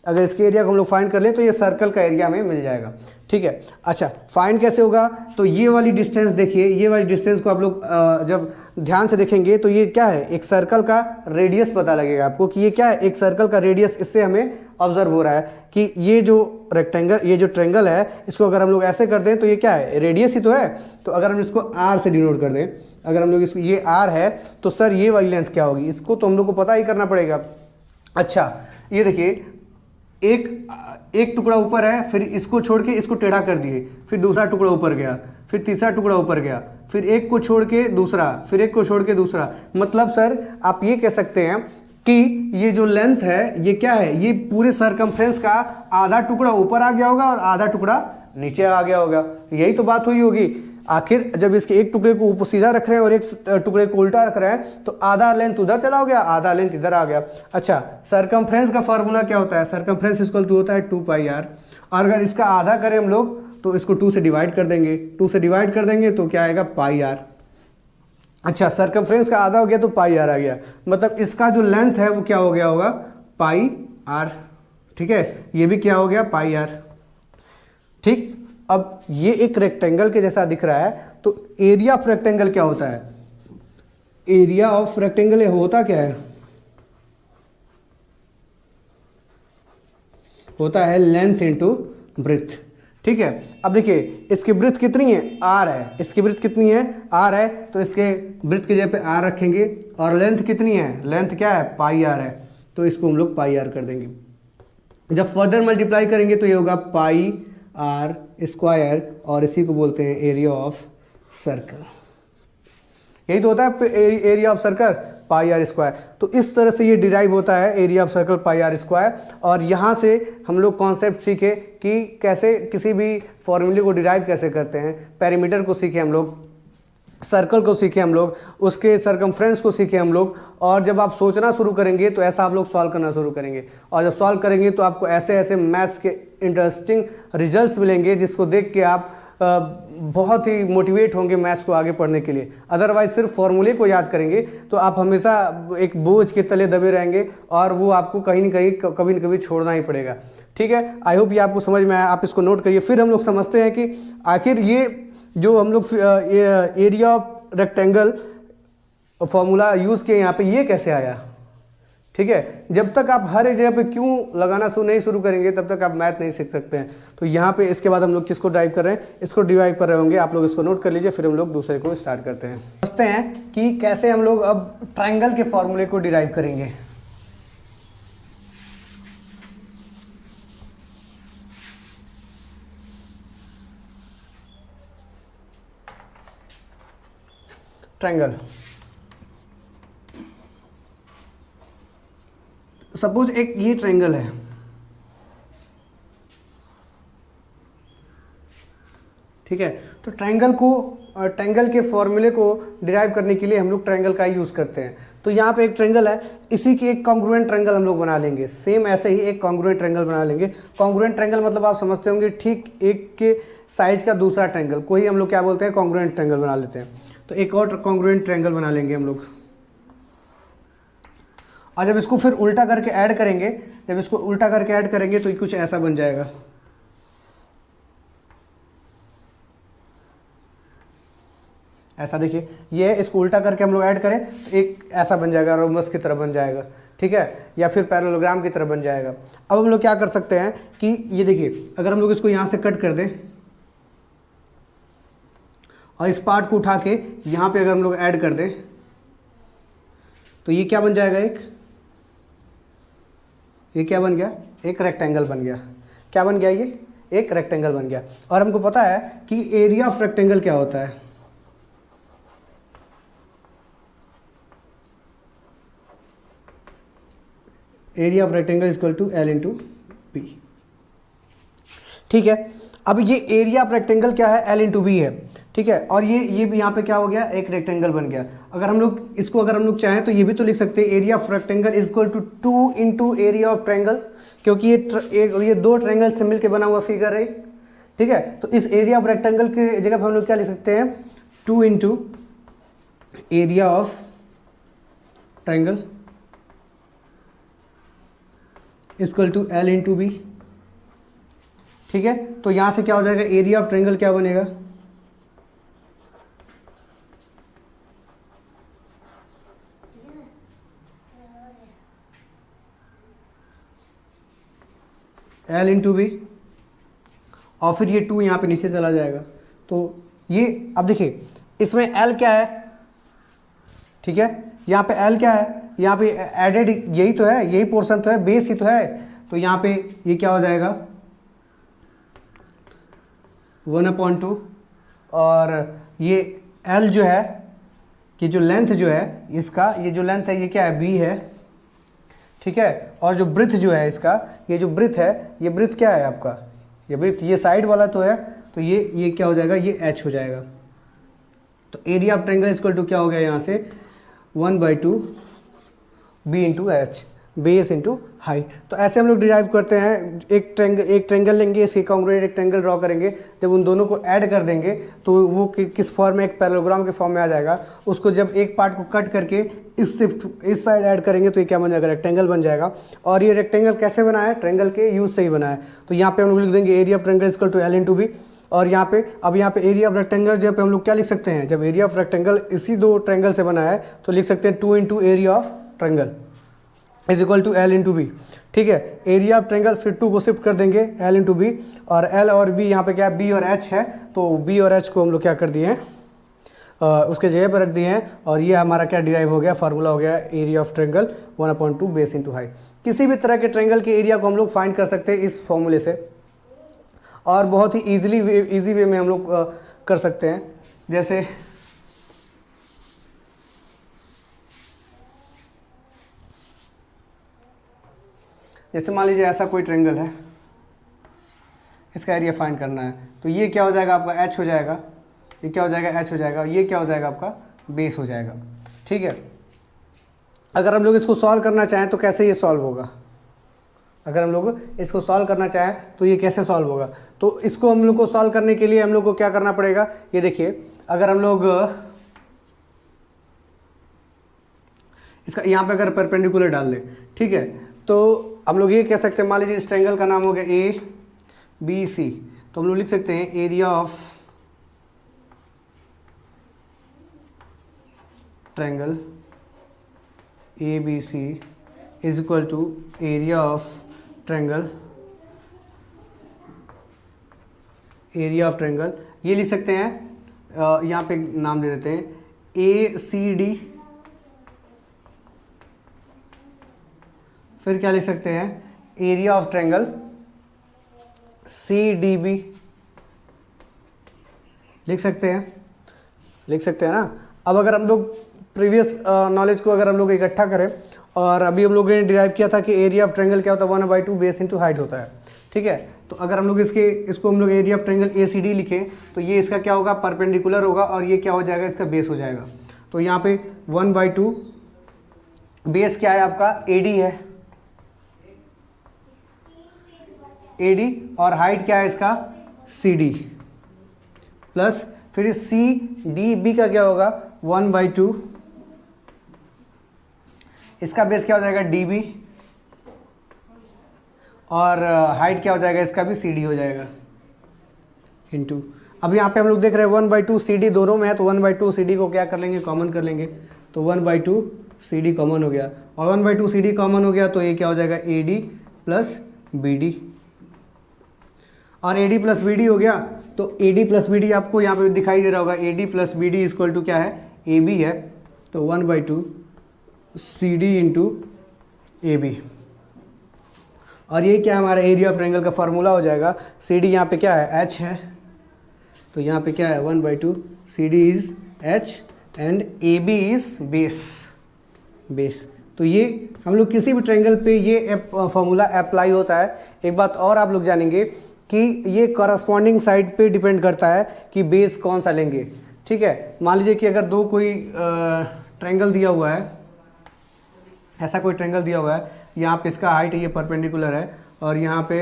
[SPEAKER 1] अगर इसके एरिया को हम लोग फाइंड कर लें तो ये सर्कल का एरिया हमें मिल जाएगा। ठीक है, अच्छा फाइंड कैसे होगा, तो ये वाली डिस्टेंस देखिए, ये वाली डिस्टेंस को आप लोग जब ध्यान से देखेंगे तो ये क्या है, एक सर्कल का रेडियस पता लगेगा आपको कि ये क्या है, एक सर्कल का रेडियस। इससे हमें ऑब्जर्व हो रहा है कि ये जो रेक्टेंगल, ये जो ट्रायंगल है, इसको अगर हम लोग ऐसे कर दें तो ये क्या है, रेडियस ही तो है। तो अगर हम इसको आर से डिनोट कर दें, अगर हम लोग इसको ये आर है तो सर ये वाली लेंथ क्या होगी, इसको तो हम लोग को पता ही करना पड़ेगा। अच्छा ये देखिए, एक टुकड़ा ऊपर है, फिर इसको छोड़ के इसको टेढ़ा कर दिए, फिर दूसरा टुकड़ा ऊपर गया, फिर तीसरा टुकड़ा ऊपर गया, फिर एक को छोड़ के दूसरा, फिर एक को छोड़ के दूसरा। मतलब सर आप ये कह सकते हैं कि ये जो लेंथ है ये क्या है, ये पूरे सरकमफ्रेंस का आधा टुकड़ा ऊपर आ गया होगा और आधा टुकड़ा नीचे आ गया होगा। यही तो बात हुई होगी। आखिर जब इसके एक टुकड़े को ऊपर सीधा रख रहे हैं और एक टुकड़े को उल्टा रख रहे हैं तो आधा लेंथ उधर चला गया, आधा लेंथ इधर आ गया। अच्छा, सरकमफ्रेंस का फॉर्मूला क्या होता है, सरकमफ्रेंस इक्वल टू होता है 2πr, और अगर इसका आधा करें हम लोग तो इसको 2 से डिवाइड कर देंगे, 2 से डिवाइड कर देंगे तो क्या आएगा, πr। अच्छा, सरकमफ्रेंस का आधा हो गया तो πr आ गया, मतलब इसका जो लेंथ है वो क्या हो गया होगा, πr। ठीक है, ये भी क्या हो गया, πr। ठीक, अब ये एक रेक्टेंगल के जैसा दिख रहा है, तो एरिया ऑफ रेक्टेंगल क्या होता है, एरिया ऑफ रेक्टेंगल होता क्या है, होता है लेंथ इनटू ब्रेथ। ठीक है, अब देखिए इसकी ब्रेथ कितनी है, r है, इसकी ब्रेथ कितनी है, r है, तो इसके ब्रेथ की जगह पे r रखेंगे, और लेंथ कितनी है, लेंथ क्या है, πr है, तो इसको हम लोग πr कर देंगे। जब फर्दर मल्टीप्लाई करेंगे तो ये होगा πr स्क्वायर, और इसी को बोलते हैं एरिया ऑफ सर्कल। यही तो होता है area of circle, πr square. तो इस तरह से ये डिराइव होता है area of circle πr square. और यहाँ से हम लोग कॉन्सेप्ट सीखे कि कैसे किसी भी फॉर्मूले को डिराइव कैसे करते हैं, पेरीमीटर को सीखे हम लोग, सर्कल को सीखे हम लोग, उसके सरकमफ्रेंस को सीखे हम लोग। और जब आप सोचना शुरू करेंगे तो ऐसा आप लोग सॉल्व करना शुरू करेंगे, और जब सॉल्व करेंगे तो आपको ऐसे ऐसे मैथ्स के इंटरेस्टिंग रिजल्ट्स मिलेंगे जिसको देख के आप बहुत ही मोटिवेट होंगे मैथ्स को आगे पढ़ने के लिए। अदरवाइज सिर्फ फॉर्मूले को याद करेंगे तो आप हमेशा एक बोझ के तले दबे रहेंगे और वो आपको कहीं न कहीं कभी न कभी छोड़ना ही पड़ेगा। ठीक है, आई होप ये आपको समझ में आया, आप इसको नोट करिए। फिर हम लोग समझते हैं कि आखिर ये जो हम लोग area of rectangle formula use किए यहाँ पे, ये कैसे आया, ठीक है, जब तक आप हर एक जगह पे क्यों लगाना नहीं शुरू करेंगे तब तक आप मैथ नहीं सीख सकते हैं। तो यहाँ पे इसके बाद हम लोग किसको ड्राइव कर रहे हैं, इसको डिराइव कर रहे होंगे, आप लोग इसको नोट कर लीजिए, फिर हम लोग दूसरे को स्टार्ट करते हैं। समझते हैं कि कैसे हम लोग अब ट्राइंगल के फॉर्मूले को डिराइव करेंगे। ट्राइंगल, सपोज एक ये ट्रायंगल है, ठीक है। तो ट्रायंगल के फॉर्मूले को डिराइव करने के लिए हम लोग ट्रायंगल का यूज़ करते हैं। तो यहाँ पे एक ट्रायंगल है, इसी की एक कॉन्ग्रुएंट ट्रायंगल हम लोग बना लेंगे। सेम ऐसे ही एक कॉन्ग्रुएंट ट्रायंगल बना लेंगे। कॉन्ग्रुएंट ट्रायंगल मतलब आप समझते होंगे ठीक एक के साइज का दूसरा ट्रायंगल, कोई हम लोग क्या बोलते हैं, कॉन्ग्रुएंट ट्रायंगल बना लेते हैं। तो एक और कॉन्ग्रुएंट ट्रायंगल बना लेंगे हम लोग, और जब इसको फिर उल्टा करके ऐड करेंगे, तो ये कुछ ऐसा बन जाएगा। ऐसा देखिए, ये है, इसको उल्टा करके हम लोग ऐड करें तो एक ऐसा बन जाएगा, रोमबस की तरह बन जाएगा, ठीक है, या फिर पैरेललोग्राम की तरह बन जाएगा। अब हम लोग क्या कर सकते हैं कि ये देखिए, अगर हम लोग इसको यहाँ से कट कर दें और इस पार्ट को उठा के यहाँ पे अगर हम लोग ऐड कर दें तो ये क्या बन जाएगा, ये क्या बन गया, एक रेक्टेंगल बन गया। क्या बन गया, ये एक रेक्टेंगल बन गया। और हमको पता है कि एरिया ऑफ रेक्टेंगल क्या होता है, area of rectangle is equal to L into B, ठीक है। अब ये एरिया ऑफ रेक्टेंगल क्या है, L इंटू बी है, ठीक है। और ये भी यहाँ पे क्या हो गया, एक रेक्टेंगल बन गया। अगर हम लोग चाहें तो ये भी तो लिख सकते हैं, area of rectangle is equal to 2 into area of triangle, क्योंकि ये दो ट्रायंगल से मिलकर बना हुआ फिगर है, ठीक है। तो इस एरिया ऑफ रेक्टेंगल के जगह पर हम लोग क्या लिख सकते हैं, 2 into area of triangle equal to L into B, ठीक है। तो यहां से क्या हो जाएगा, एरिया ऑफ ट्रायंगल क्या बनेगा, L इंटू बी, और फिर ये 2 यहाँ पे नीचे चला जाएगा। तो ये अब देखिए, इसमें L क्या है, ठीक है, यहाँ पे L क्या है, यहाँ पे एडेड यही तो है, यही पोर्शन तो है, बेस ही तो है। तो यहाँ पे ये क्या हो जाएगा, 1/2, और ये L जो है, कि जो लेंथ जो है इसका, ये जो लेंथ है ये क्या है, B है, ठीक है। और जो ब्रिथ जो है इसका, ये जो ब्रिथ है, ये ब्रिथ क्या है आपका, ये ब्रिथ, ये साइड वाला तो है, तो ये क्या हो जाएगा, ये H हो जाएगा। तो area of triangle equal to क्या हो गया यहाँ से, 1/2 B into H, base into height. तो ऐसे हम लोग डिराइव करते हैं। एक ट्रायंगल लेंगे, इसके कॉन्ग्रुएंट एक ट्रायंगल ड्रॉ करेंगे, जब उन दोनों को ऐड कर देंगे तो वो किस फॉर्म में, एक पैरेललोग्राम के फॉर्म में आ जाएगा। उसको जब एक पार्ट को कट करके इस साइड ऐड करेंगे तो ये क्या बन जाएगा, रेक्टेंगल बन जाएगा। और ये रेक्टेंगल कैसे बना है, ट्रायंगल के यूज से ही बना है। तो यहाँ पे हम लोग लिख देंगे area of triangle equal to L into B. और यहाँ पे एरिया ऑफ रेक्टेंगल जब हम लोग क्या लिख सकते हैं, जब एरिया ऑफ रेक्टेंगल इसी दो ट्रायंगल से बना है तो लिख सकते हैं 2 into area of triangle is equal to L into B, ठीक है। एरिया ऑफ ट्रायंगल फिर 2 को शिफ्ट कर देंगे, L इंटू बी, और L और B यहाँ पे क्या है, B और H है, तो B और H को हम लोग क्या कर दिए हैं, उसके जगह पर रख दिए हैं। और ये हमारा क्या डिराइव हो गया, फार्मूला हो गया area of triangle 1/2 base into height. किसी भी तरह के ट्रायंगल के एरिया को हम लोग फाइंड कर सकते हैं इस फॉर्मूले से, और बहुत ही ईजी वे में हम लोग कर सकते हैं। जैसे मान लीजिए ऐसा कोई ट्रायंगल है, इसका एरिया फाइंड करना है, तो ये क्या हो जाएगा आपका, H हो जाएगा, ये क्या हो जाएगा, H हो जाएगा, ये क्या हो जाएगा आपका, बेस हो जाएगा, ठीक है। अगर हम लोग इसको सॉल्व करना चाहें तो कैसे ये सॉल्व होगा, अगर हम लोग इसको सॉल्व करना चाहें तो ये कैसे सॉल्व होगा। तो इसको हम लोग को सॉल्व करने के लिए हम लोग को क्या करना पड़ेगा, ये देखिए, अगर हम लोग इसका यहाँ पे अगर परपेंडिकुलर डाल दें, ठीक है, तो हम लोग ये कह सकते हैं, मान लीजिए इस ट्रायंगल का नाम हो गया ABC, तो हम लोग लिख सकते हैं area of triangle ABC is equal to area of triangle, area of triangle ये लिख सकते हैं, यहाँ पे नाम दे देते हैं ACD, फिर क्या लिख सकते हैं एरिया ऑफ ट्रायंगल CDB, लिख सकते हैं ना। अब अगर हम लोग प्रीवियस नॉलेज को अगर हम लोग इकट्ठा करें, और अभी हम लोगों ने डिराइव किया था कि एरिया ऑफ ट्रायंगल क्या होता है, 1/2 बेस इंटू हाइट होता है, ठीक है। तो अगर हम लोग इसको हम लोग एरिया ऑफ ट्रायंगल ACD लिखें तो ये इसका क्या होगा, परपेंडिकुलर होगा, और ये क्या हो जाएगा, इसका बेस हो जाएगा। तो यहाँ पे 1/2 बेस क्या है आपका AD है, AD, और हाइट क्या है इसका CD, प्लस फिर CDB का क्या होगा 1/2, इसका बेस क्या हो जाएगा DB, और हाइट क्या हो जाएगा इसका भी CD हो जाएगा इंटू। अब यहाँ पे हम लोग देख रहे हैं 1/2 CD दोनों में है, तो 1/2 CD को क्या कर लेंगे, कॉमन कर लेंगे, तो 1/2 CD कॉमन हो गया, और 1/2 CD कॉमन हो गया तो ये क्या हो जाएगा AD प्लस BD, और AD प्लस BD हो गया, तो AD प्लस BD आपको यहाँ पे दिखाई दे रहा होगा, AD plus BD equal to क्या है AB है, तो 1/2 CD इंटू AB, और ये क्या हमारा एरिया ऑफ ट्रायंगल का फार्मूला हो जाएगा। CD यहाँ पे क्या है H है, तो यहाँ पे क्या है 1/2 CD is H and AB is base. तो ये हम लोग किसी भी ट्रायंगल पे ये फार्मूला अप्लाई होता है। एक बात और आप लोग जानेंगे कि ये करस्पॉन्डिंग साइड पे डिपेंड करता है कि बेस कौन सा लेंगे, ठीक है। मान लीजिए कि अगर दो कोई ट्रायंगल दिया हुआ है, ऐसा कोई ट्रायंगल दिया हुआ है, यहाँ पे इसका हाइट ये परपेंडिकुलर है, और यहाँ पे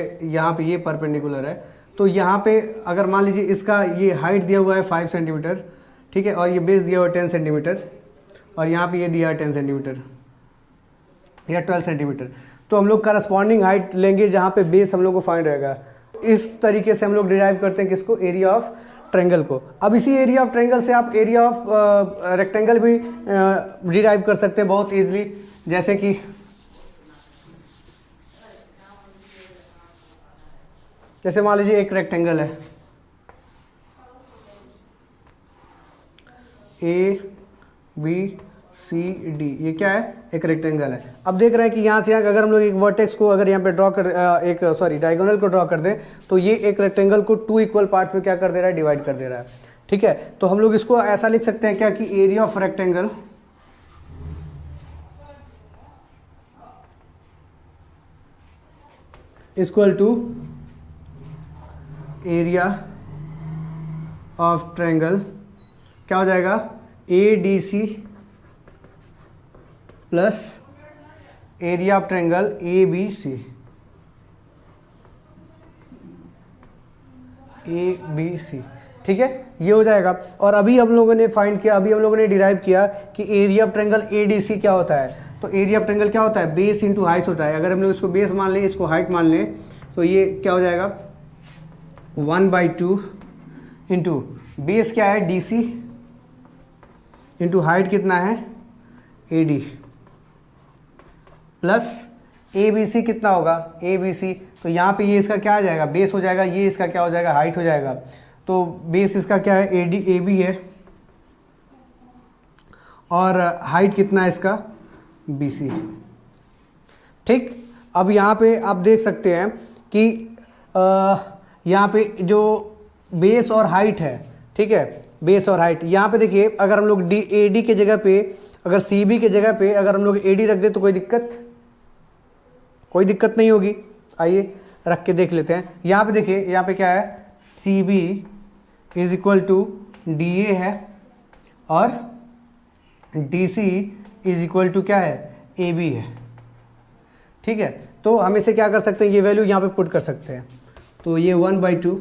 [SPEAKER 1] ये परपेंडिकुलर है, तो यहाँ पे अगर मान लीजिए इसका ये हाइट दिया हुआ है 5 सेंटीमीटर, ठीक है, और ये बेस दिया हुआ है 10 सेंटीमीटर, और यहाँ पे ये दिया है 10 सेंटीमीटर या 12 सेंटीमीटर, तो हम लोग करस्पॉन्डिंग हाइट लेंगे जहाँ पे बेस हम लोग को फाइंड रहेगा। इस तरीके से हम लोग डिराइव करते हैं किसको, एरिया ऑफ ट्रायंगल को। अब इसी एरिया ऑफ ट्रायंगल से आप एरिया ऑफ रेक्टेंगल भी डिराइव कर सकते हैं बहुत ईजिली, जैसे कि मान लीजिए एक रेक्टेंगल है ABCD, ये क्या है, एक रेक्टेंगल है। अब देख रहे हैं कि यहाँ से अगर हम लोग एक वर्टेक्स को अगर यहाँ पे ड्रॉ कर डायगोनल को ड्रॉ कर दें, तो ये एक रेक्टेंगल को 2 इक्वल पार्ट्स में क्या कर दे रहा है, डिवाइड कर दे रहा है, ठीक है। तो हम लोग इसको ऐसा लिख सकते हैं क्या कि area of rectangle equal to area of triangle क्या हो जाएगा, ADC plus area of triangle ABC, ठीक है, ये हो जाएगा। और अभी हम लोगों ने फाइंड किया, अभी हम लोगों ने डिराइव किया कि एरिया ऑफ ट्रायंगल ADC क्या होता है। तो एरिया ऑफ ट्रायंगल क्या होता है, बेस इंटू हाइट होता है। अगर हम लोग इसको बेस मान लें, इसको हाइट मान लें, तो ये क्या हो जाएगा 1/2 इंटू बेस क्या है DC इंटू हाइट कितना है AD प्लस ABC कितना होगा ABC, तो यहाँ पे ये इसका क्या आ जाएगा, बेस हो जाएगा, ये इसका क्या हो जाएगा, हाइट हो जाएगा। तो बेस इसका क्या है AB है, और हाइट कितना है इसका BC, ठीक। अब यहाँ पे आप देख सकते हैं कि यहाँ पे जो बेस और हाइट है, ठीक है, बेस और हाइट, यहाँ पे देखिए अगर हम लोग AD के जगह पे, अगर CB के जगह पे अगर हम लोग AD रख दे तो कोई दिक्कत नहीं होगी। आइए रख के देख लेते हैं। यहाँ पे देखिए, यहाँ पे क्या है, CB is equal to DA है, और DC इज इक्वल टू क्या है, AB है, ठीक है। तो हम इसे क्या कर सकते हैं, ये वैल्यू यहाँ पे पुट कर सकते हैं। तो ये 1/2,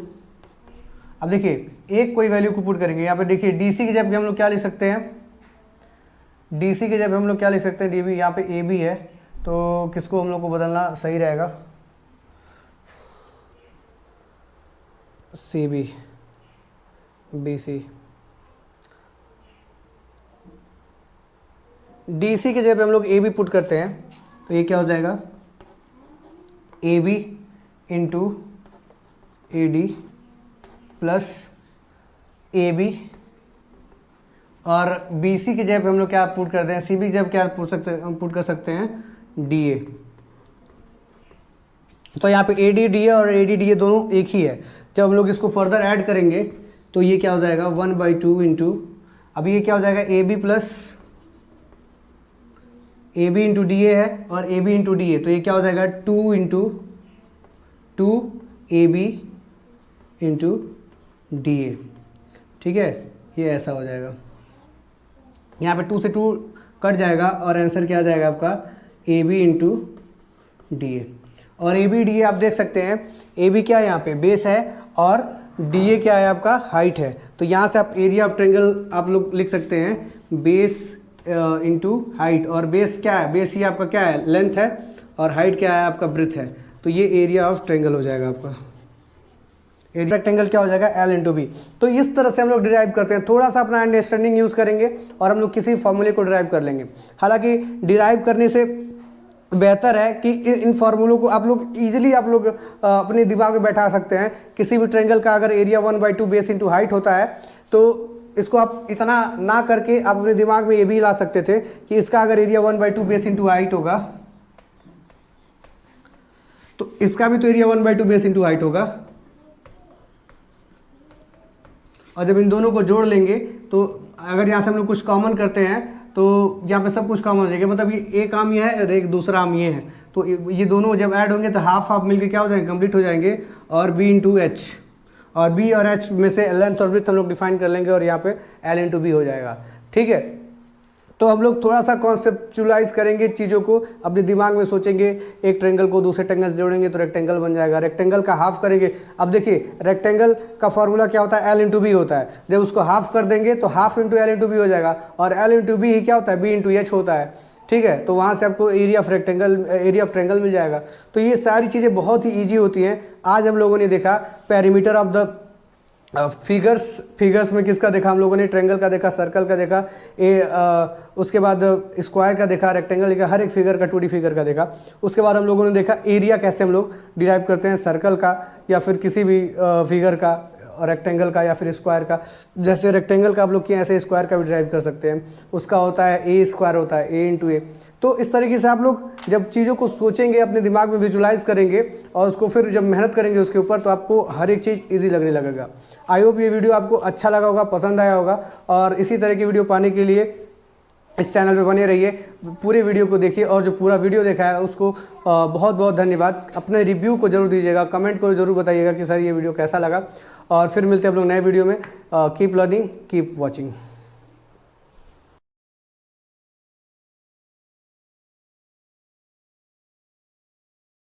[SPEAKER 1] अब देखिए एक कोई वैल्यू को पुट करेंगे यहाँ पे, देखिए DC की जगह हम लोग क्या लिख सकते हैं, DC की जगह हम लोग क्या लिख सकते हैं, DB, यहाँ पे AB है, तो किसको हम लोग को बदलना सही रहेगा, CB BC, DC की जगह पे हम लोग AB पुट करते हैं, तो ये क्या हो जाएगा, A B into A D plus A B, और बी सी की जगह पे हम लोग क्या पुट करते हैं, सी बी की जगह क्या पुट कर सकते हैं, डी ए। तो यहाँ पे ए डी डी ए और ए डी डी ए दोनों एक ही है। जब हम लोग इसको फर्दर ऐड करेंगे तो ये क्या हो जाएगा, 1/2 इंटू, अभी ये क्या हो जाएगा, ए b plus A B into d a है और a B into d a, तो ये क्या हो जाएगा 2 into 2 a B into d a. ठीक है, ये ऐसा हो जाएगा। यहाँ पे 2 से 2 कट जाएगा और आंसर क्या आ जाएगा आपका, a B into d a. और ए बी डी ए आप देख सकते हैं, ए बी क्या है यहाँ पे बेस है और डी ए क्या है आपका हाइट है। तो यहाँ से आप एरिया ऑफ ट्रायंगल आप लोग लिख सकते हैं बेस इंटू हाइट, और बेस क्या है, बेस ये आपका क्या है, लेंथ है, और हाइट क्या है आपका ब्रेथ है। तो ये एरिया ऑफ ट्रायंगल हो जाएगा आपका। एरिया रेक्टेंगल क्या हो जाएगा, एल इंटू बी। तो इस तरह से हम लोग डिराइव करते हैं, थोड़ा सा अपना अंडरस्टैंडिंग यूज़ करेंगे और हम लोग किसी फॉर्मूले को डिराइव कर लेंगे। हालांकि डिराइव करने से बेहतर है कि इन फार्मूलों को आप लोग ईजिली आप लोग अपने दिमाग में बैठा सकते हैं। किसी भी ट्रायंगल का अगर एरिया 1/2 बेस इंटू हाइट होता है तो इसको आप इतना ना करके आप अपने दिमाग में ये भी ला सकते थे कि इसका अगर एरिया 1/2 बेस इंटू हाइट होगा तो इसका भी तो एरिया 1/2 बेस इंटू हाइट होगा, और जब इन दोनों को जोड़ लेंगे तो अगर यहाँ से हम लोग कुछ कॉमन करते हैं तो यहाँ पे सब कुछ कॉमन हो जाएगा, मतलब ये एक आम ये है और एक दूसरा आम ये है, तो ये दोनों जब ऐड होंगे तो हाफ हाफ मिलके क्या हो जाएंगे, कंप्लीट हो जाएंगे, और बी इंटू एच, और बी और एच में से लेंथ और ब्रेथ हम लोग डिफाइन कर लेंगे और यहाँ पे एल इंटू बी हो जाएगा। ठीक है, तो हम लोग थोड़ा सा कॉन्सेप्चुलाइज करेंगे चीज़ों को, अपने दिमाग में सोचेंगे, एक ट्रायंगल को दूसरे ट्रायंगल से जोड़ेंगे तो रेक्टेंगल बन जाएगा। रेक्टेंगल का हाफ करेंगे, अब देखिए रेक्टेंगल का फॉर्मूला क्या होता है, एल इंटू बी होता है। जब उसको हाफ कर देंगे तो half into l into b हो जाएगा, और एल इंटू बी ही क्या होता है, बी इंटू एच होता है। ठीक है, तो वहाँ से आपको area of rectangle, area of triangle मिल जाएगा। तो ये सारी चीज़ें बहुत ही ईजी होती हैं। आज हम लोगों ने देखा पेरीमीटर ऑफ द फिगर्स में किसका देखा हम लोगों ने, ट्रायंगल का देखा, सर्कल का देखा, उसके बाद स्क्वायर का देखा, रेक्टेंगल का, हर एक फिगर का 2D फिगर का देखा। उसके बाद हम लोगों ने देखा एरिया कैसे हम लोग डिराइव करते हैं, सर्कल का या फिर किसी भी फिगर का, रेक्टेंगल का या फिर स्क्वायर का। जैसे रेक्टेंगल का आप लोग किए ऐसे स्क्वायर का भी डिराइव कर सकते हैं, उसका होता है ए स्क्वायर होता है, ए इंटू ए। तो इस तरीके से आप लोग जब चीज़ों को सोचेंगे, अपने दिमाग में विजुलाइज करेंगे और उसको फिर जब मेहनत करेंगे उसके ऊपर, तो आपको हर एक चीज़ ईजी लगने लगेगा। आई होप ये वीडियो आपको अच्छा लगा होगा, पसंद आया होगा, और इसी तरह की वीडियो पाने के लिए इस चैनल पे बने रहिए, पूरे वीडियो को देखिए, और जो पूरा वीडियो देखा है उसको बहुत बहुत धन्यवाद। अपने रिव्यू को जरूर दीजिएगा, कमेंट को जरूर बताइएगा कि सर ये वीडियो कैसा लगा, और फिर मिलते हैं हम लोग नए वीडियो में। Keep learning, keep watching.